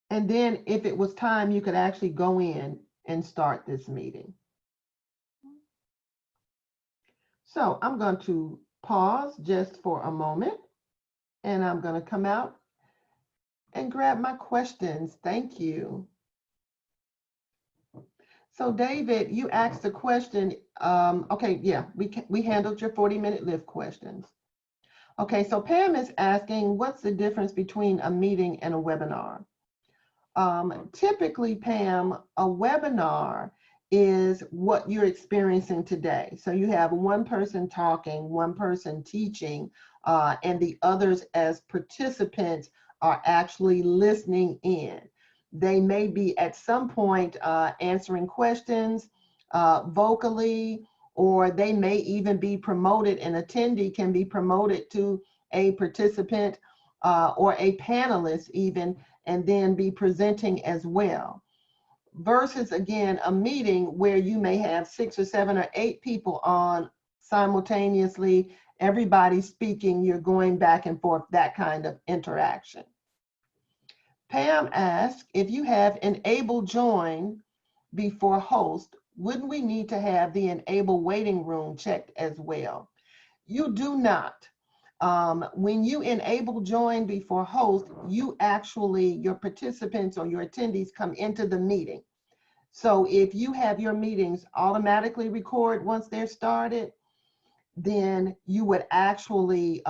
And then if it was time, you could actually go in and start this meeting. So I'm going to pause just for a moment, and I'm going to come out and grab my questions. Thank you. So David, you asked a question. Okay, yeah, we handled your 40-minute lift questions. Okay, so Pam is asking, what's the difference between a meeting and a webinar? Typically, Pam, a webinar is what you're experiencing today. So you have one person talking, one person teaching, and the others as participants are actually listening in. They may be at some point answering questions vocally, or they may even be promoted. An attendee can be promoted to a participant or a panelist even, and then be presenting as well. Versus, again, a meeting where you may have 6 or 7 or 8 people on simultaneously, everybody speaking, you're going back and forth, that kind of interaction. Pam asked, if you have enable join before host, wouldn't we need to have the enable waiting room checked as well? You do not. When you enable join before host, you actually, your participants or your attendees come into the meeting. So if you have your meetings automatically record once they're started, then you would actually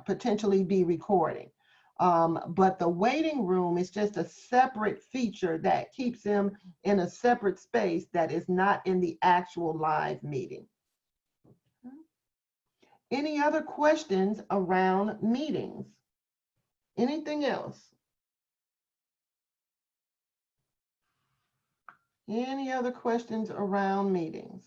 potentially be recording. But the waiting room is just a separate feature that keeps them in a separate space that is not in the actual live meeting. Any other questions around meetings? Anything else? Any other questions around meetings?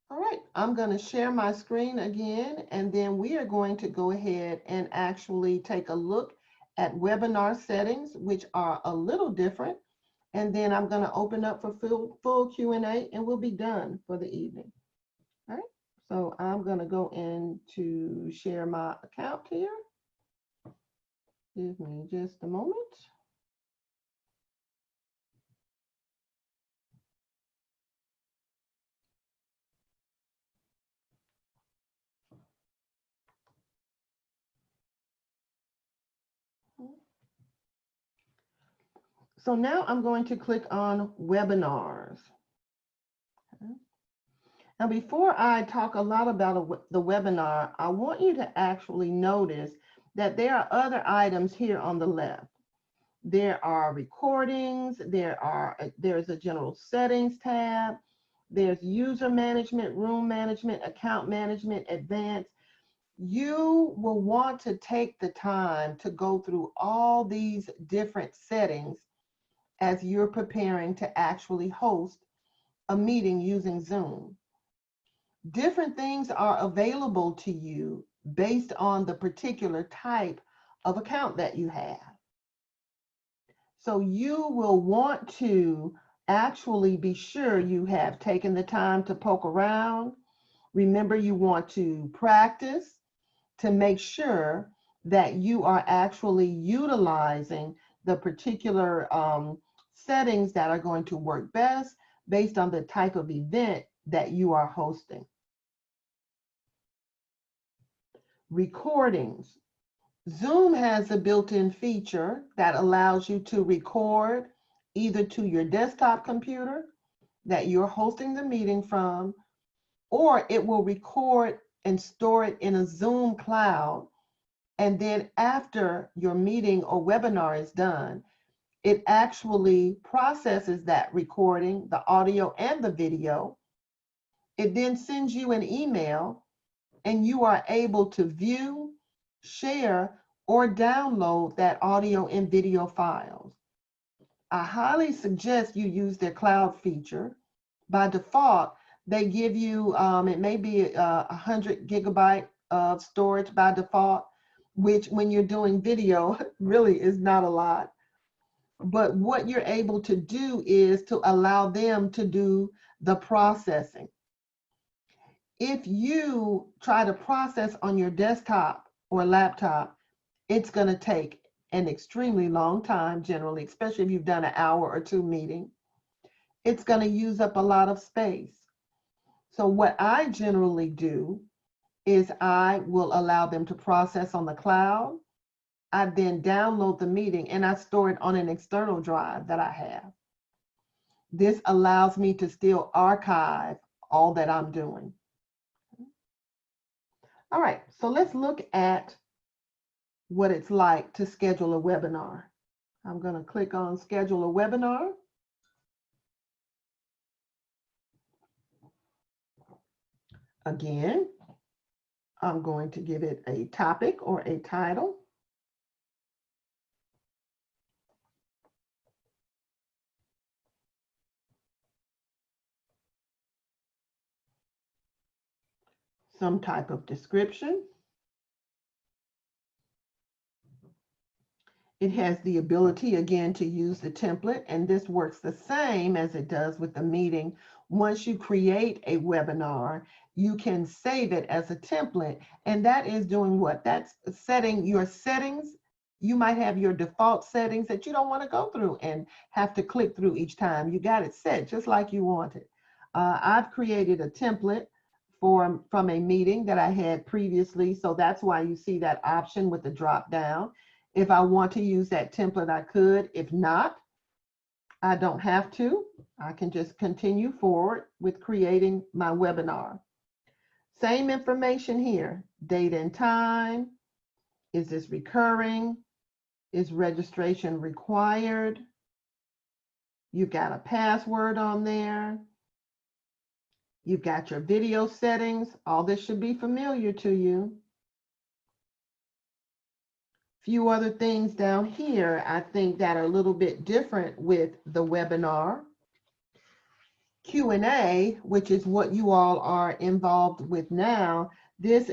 All right, I'm going to share my screen again, and then we are going to go ahead and actually take a look at webinar settings, which are a little different. And then I'm going to open up for full Q&A, and we'll be done for the evening. All right, so I'm going to go in to share my account here. Give me just a moment. So now I'm going to click on webinars. Okay. Now, before I talk a lot about the webinar, I want you to actually notice that there are other items here on the left. There are recordings, there's a general settings tab, there's user management, room management, account management, advanced. You will want to take the time to go through all these different settings as you're preparing to actually host a meeting using Zoom. Different things are available to you based on the particular type of account that you have. So you will want to actually be sure you have taken the time to poke around. Remember, you want to practice to make sure that you are actually utilizing the particular settings that are going to work best. based on the type of event that you are hosting. Recordings. Zoom has a built-in feature that allows you to record either to your desktop computer that you're hosting the meeting from, or it will record and store it in a Zoom cloud. And then after your meeting or webinar is done, it actually processes that recording, the audio and the video. It then sends you an email, and you are able to view, share, or download that audio and video files. I highly suggest you use their cloud feature. By default, they give you, it may be 100 gigabyte of storage by default, which when you're doing video really is not a lot. But what you're able to do is to allow them to do the processing. If you try to process on your desktop or laptop, it's going to take an extremely long time generally, especially if you've done an hour or two meeting. It's going to use up a lot of space. So what I generally do is I will allow them to process on the cloud. I then download the meeting and I store it on an external drive that I have. This allows me to still archive all that I'm doing. All right, so let's look at what it's like to schedule a webinar. I'm going to click on schedule a webinar. Again, I'm going to give it a topic or a title. Some type of description. It has the ability, again, to use the template, and this works the same as it does with the meeting. Once you create a webinar, you can save it as a template, and that is doing what? That's setting your settings. You might have your default settings that you don't want to go through and have to click through each time. You got it set just like you want it. I've created a template from a meeting that I had previously, so that's why you see that option with the drop down. If I want to use that template, I could. If not, I don't have to. I can just continue forward with creating my webinar. Same information here, date and time. Is this recurring? Is registration required? You've got a password on there. You've got your video settings. All this should be familiar to you. Few other things down here I think that are a little bit different with the webinar. Q&A, which is what you all are involved with now, this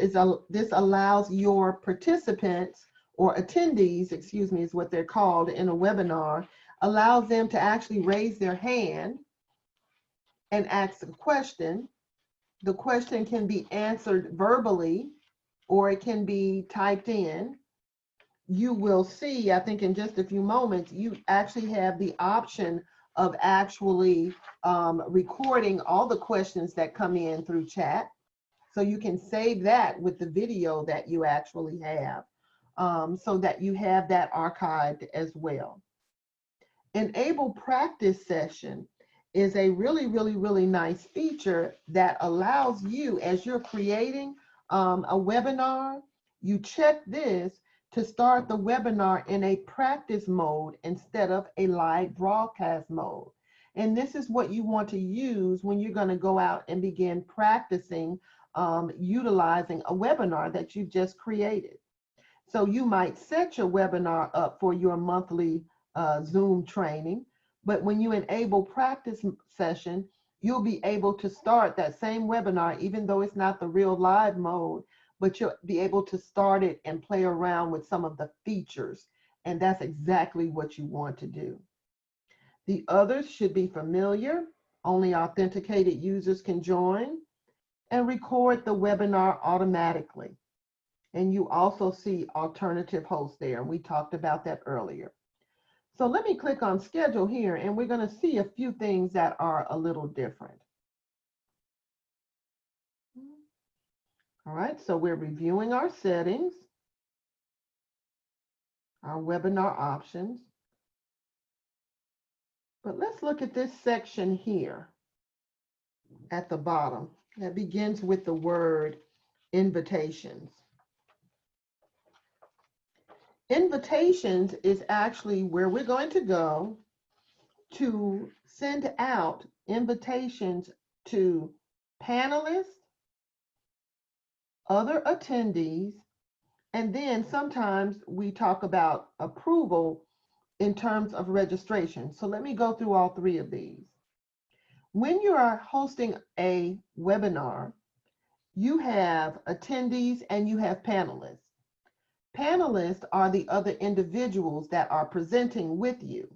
allows your participants or attendees, excuse me, is what they're called in a webinar, allows them to actually raise their hand and ask a question. The question can be answered verbally or it can be typed in. You will see, I think in just a few moments, you actually have the option of actually recording all the questions that come in through chat. So you can save that with the video that you actually have, so that you have that archived as well. Enable practice session is a really, really, really nice feature that allows you, as you're creating a webinar, you check this to start the webinar in a practice mode instead of a live broadcast mode. And this is what you want to use when you're going to go out and begin practicing utilizing a webinar that you've just created. So you might set your webinar up for your monthly Zoom training, but when you enable practice session, you'll be able to start that same webinar, even though it's not the real live mode, but you'll be able to start it and play around with some of the features. And that's exactly what you want to do. The others should be familiar. Only authenticated users can join, and record the webinar automatically. And you also see alternative hosts there. We talked about that earlier. So let me click on schedule here, and we're going to see a few things that are a little different. All right, so we're reviewing our settings, our webinar options. But let's look at this section here at the bottom that begins with the word invitations. Invitations is actually where we're going to go to send out invitations to panelists, other attendees, and then sometimes we talk about approval in terms of registration. So let me go through all three of these. When you are hosting a webinar, you have attendees and you have panelists. Panelists are the other individuals that are presenting with you.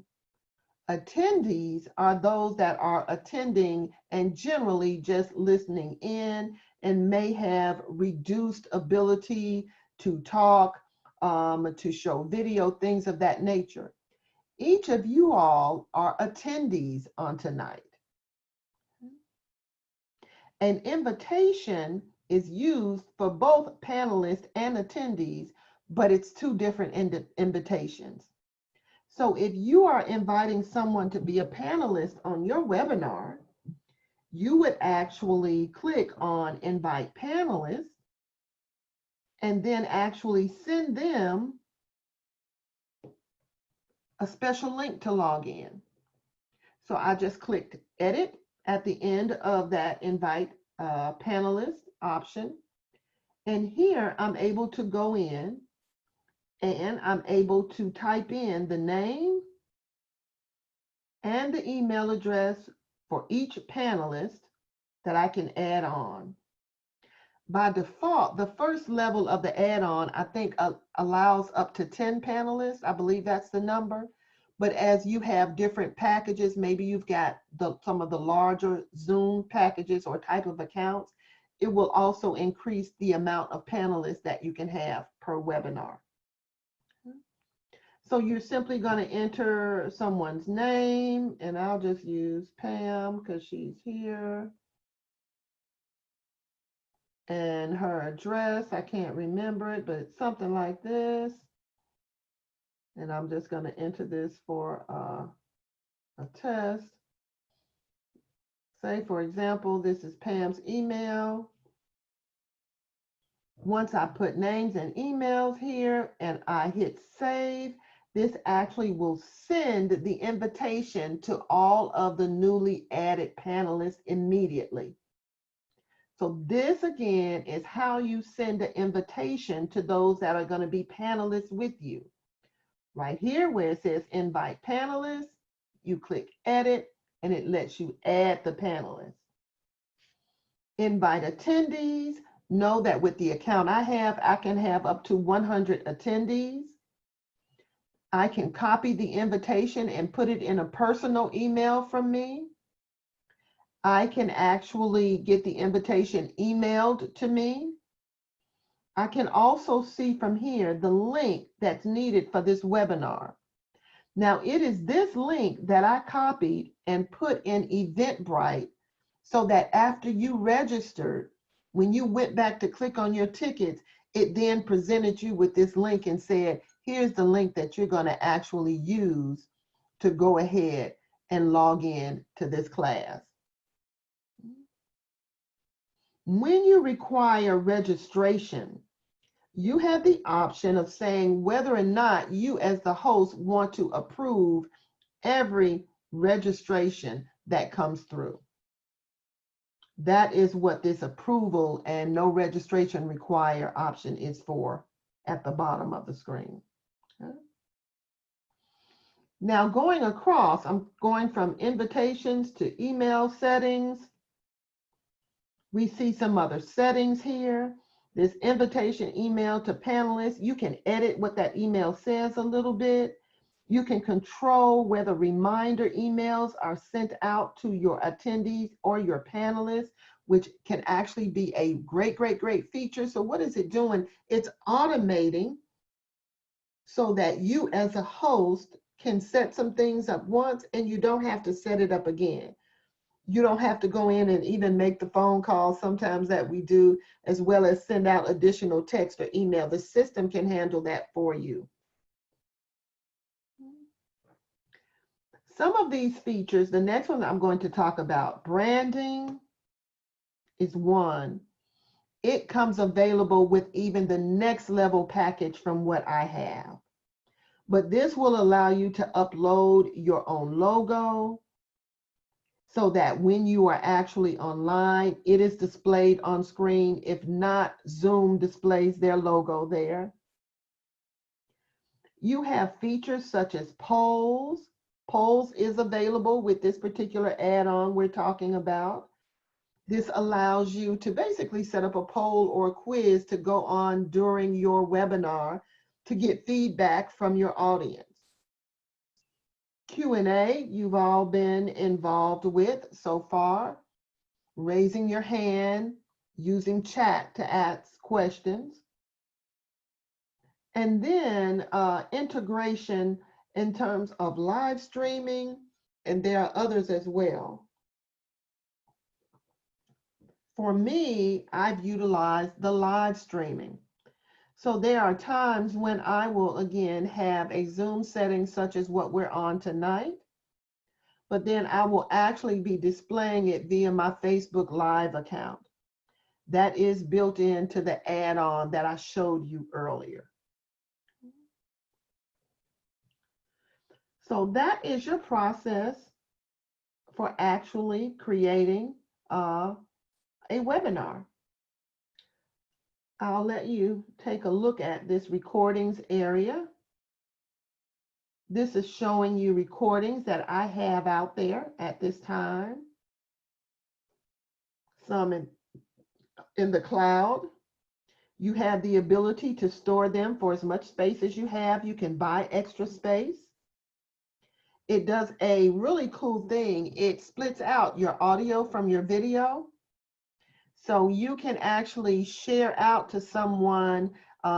Attendees are those that are attending and generally just listening in and may have reduced ability to talk, to show video, things of that nature. Each of you all are attendees on tonight. An invitation is used for both panelists and attendees, but it's two different invitations. So if you are inviting someone to be a panelist on your webinar, you would actually click on invite panelists and then actually send them a special link to log in. So I just clicked edit at the end of that invite panelist option. And here I'm able to go in and I'm able to type in the name and the email address for each panelist that I can add on. By default, the first level of the add-on, I think allows up to 10 panelists. I believe that's the number. But as you have different packages, maybe you've got some of the larger Zoom packages or type of accounts, it will also increase the amount of panelists that you can have per webinar. So you're simply going to enter someone's name, and I'll just use Pam because she's here. And her address, I can't remember it, but it's something like this. And I'm just going to enter this for a test. Say, for example, this is Pam's email. Once I put names and emails here and I hit save, this actually will send the invitation to all of the newly added panelists immediately. So this again is how you send an invitation to those that are going to be panelists with you. Right here where it says invite panelists, you click edit and it lets you add the panelists. Invite attendees, know that with the account I have, I can have up to 100 attendees. I can copy the invitation and put it in a personal email from me. I can actually get the invitation emailed to me. I can also see from here the link that's needed for this webinar. Now it is this link that I copied and put in Eventbrite so that after you registered, when you went back to click on your tickets, it then presented you with this link and said, here's the link that you're going to actually use to go ahead and log in to this class. When you require registration, you have the option of saying whether or not you as the host want to approve every registration that comes through. That is what this approval and no registration require option is for at the bottom of the screen. Okay. Now going across, I'm going from invitations to email settings. We see some other settings here. This invitation email to panelists, you can edit what that email says a little bit. You can control whether reminder emails are sent out to your attendees or your panelists, which can actually be a great, great, great feature. So what is it doing? It's automating so that you as a host can set some things up once and you don't have to set it up again. You don't have to go in and even make the phone calls sometimes that we do, as well as send out additional text or email. The system can handle that for you. Some of these features, the next one I'm going to talk about, branding is one. It comes available with even the next level package from what I have. But this will allow you to upload your own logo so that when you are actually online, it is displayed on screen. If not, Zoom displays their logo there. You have features such as polls. Polls is available with this particular add-on we're talking about. This allows you to basically set up a poll or a quiz to go on during your webinar to get feedback from your audience. Q&A, you've all been involved with so far. Raising your hand, using chat to ask questions. And then integration in terms of live streaming, and there are others as well. For me, I've utilized the live streaming. So there are times when I will again have a Zoom setting such as what we're on tonight, but then I will actually be displaying it via my Facebook Live account. That is built into the add-on that I showed you earlier. So that is your process for actually creating a webinar. I'll let you take a look at this recordings area. This is showing you recordings that I have out there at this time. Some in the cloud. You have the ability to store them for as much space as you have. You can buy extra space. It does a really cool thing. It splits out your audio from your video. So you can actually share out to someone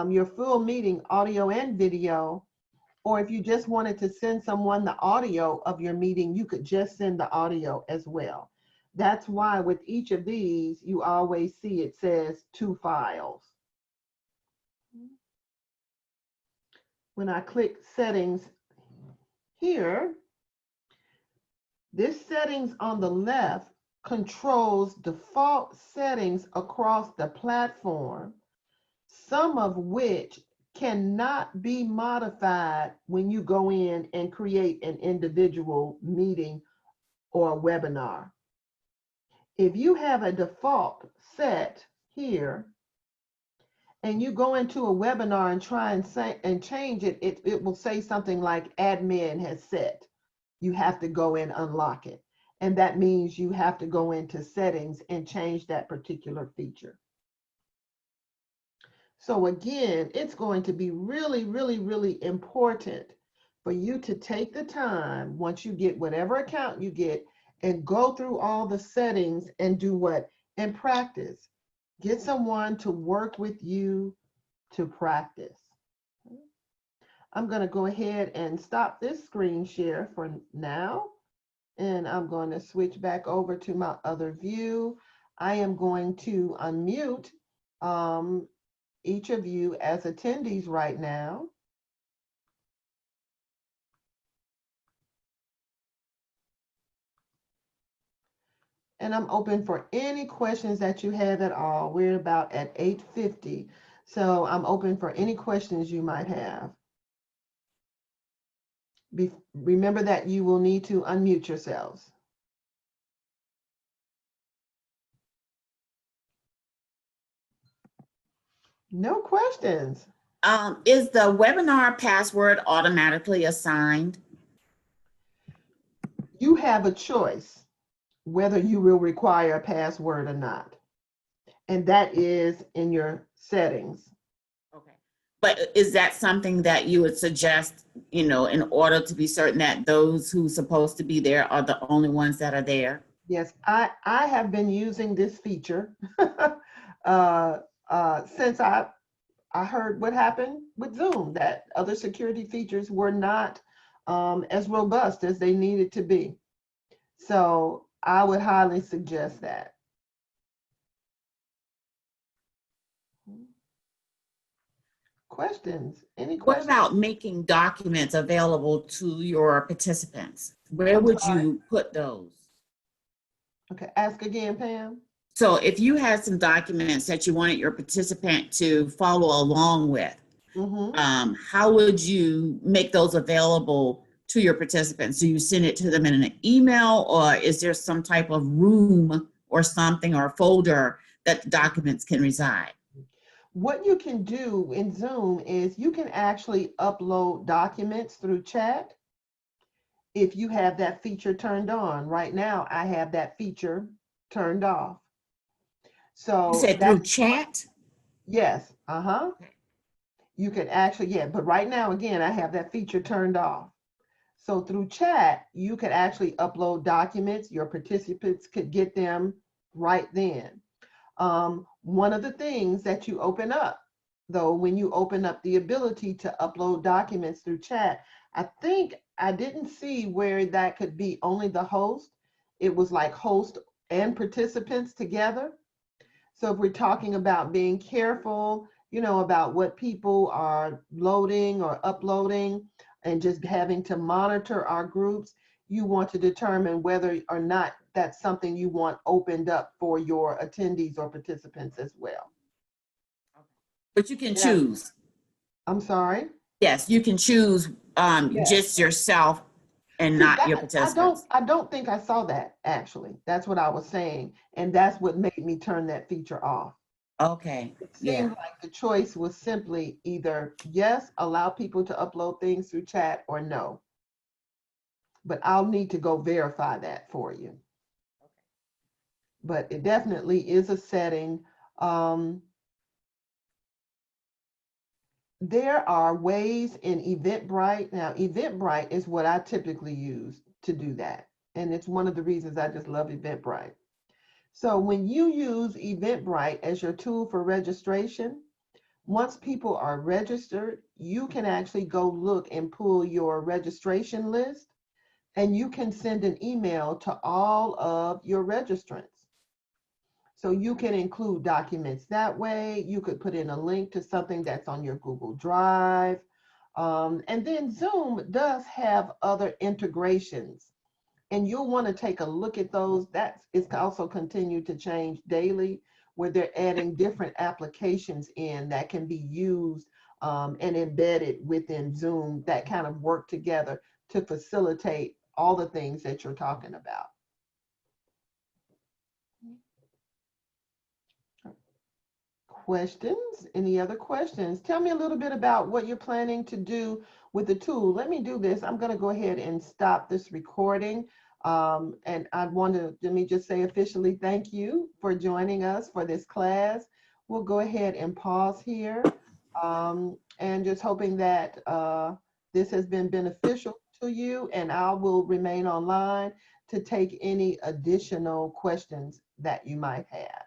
your full meeting, audio and video. Or if you just wanted to send someone the audio of your meeting, you could just send the audio as well. That's why with each of these, you always see it says 2 files. When I click settings here, this settings on the left controls default settings across the platform, some of which cannot be modified when you go in and create an individual meeting or a webinar. If you have a default set here and you go into a webinar and try and change it, it will say something like admin has set. You have to go and unlock it. And that means you have to go into settings and change that particular feature. So again, it's going to be really, really, really important for you to take the time once you get whatever account you get and go through all the settings and do what? And practice. Get someone to work with you to practice. I'm going to go ahead and stop this screen share for now. And I'm going to switch back over to my other view. I am going to unmute each of you as attendees right now. And I'm open for any questions that you have at all. We're about at 8:50. So I'm open for any questions you might have. Remember that you will need to unmute yourselves. No questions. Is the webinar password automatically assigned? You have a choice whether you will require a password or not. And that is in your settings. Okay. But is that something that you would suggest, you know, in order to be certain that those who are supposed to be there are the only ones that are there? Yes, I have been using this feature since I heard what happened with Zoom, that other security features were not as robust as they needed to be. So I would highly suggest that. Questions? Any What questions? about making documents available to your participants? Where I'm would sorry. you put those? Okay, ask again, Pam. So if you had some documents that you wanted your participant to follow along with, how would you make those available to your participants? Do you send it to them in an email, or is there some type of room or something or folder that the documents can reside? What you can do in Zoom is you can actually upload documents through chat if you have that feature turned on. Right now, I have that feature turned off. You So said through that's, chat? yes, you can actually, yeah, but right now, again, I have that feature turned off. So through chat, you could actually upload documents. Your participants could get them right then. One of the things that you open up, though, when you open up the ability to upload documents through chat, I think I didn't see where that could be only the host. It was like host and participants together. So if we're talking about being careful, about what people are loading or uploading and just having to monitor our groups, you want to determine whether or not that's something you want opened up for your attendees or participants as well. But you can Yeah. choose. I'm sorry. Yes, you can choose Yes. just yourself and See, not your that participants. I don't think I saw that actually. That's what I was saying. And that's what made me turn that feature off. Okay, It yeah. seemed like the choice was simply either yes, allow people to upload things through chat, or no. But I'll need to go verify that for you. But it definitely is a setting. There are ways in Eventbrite. Now, Eventbrite is what I typically use to do that. And it's one of the reasons I just love Eventbrite. So when you use Eventbrite as your tool for registration, once people are registered, you can actually go look and pull your registration list, and you can send an email to all of your registrants. So you can include documents that way. You could put in a link to something that's on your Google Drive. And then Zoom does have other integrations, and you'll want to take a look at those. That is also continue to change daily, where they're adding different applications in that can be used and embedded within Zoom that kind of work together to facilitate all the things that you're talking about. Questions? Any other questions? Tell me a little bit about what you're planning to do with the tool. Let me do this. I'm going to go ahead and stop this recording. And let me just say officially thank you for joining us for this class. We'll go ahead and pause here, and just hoping that this has been beneficial to you, and I will remain online to take any additional questions that you might have.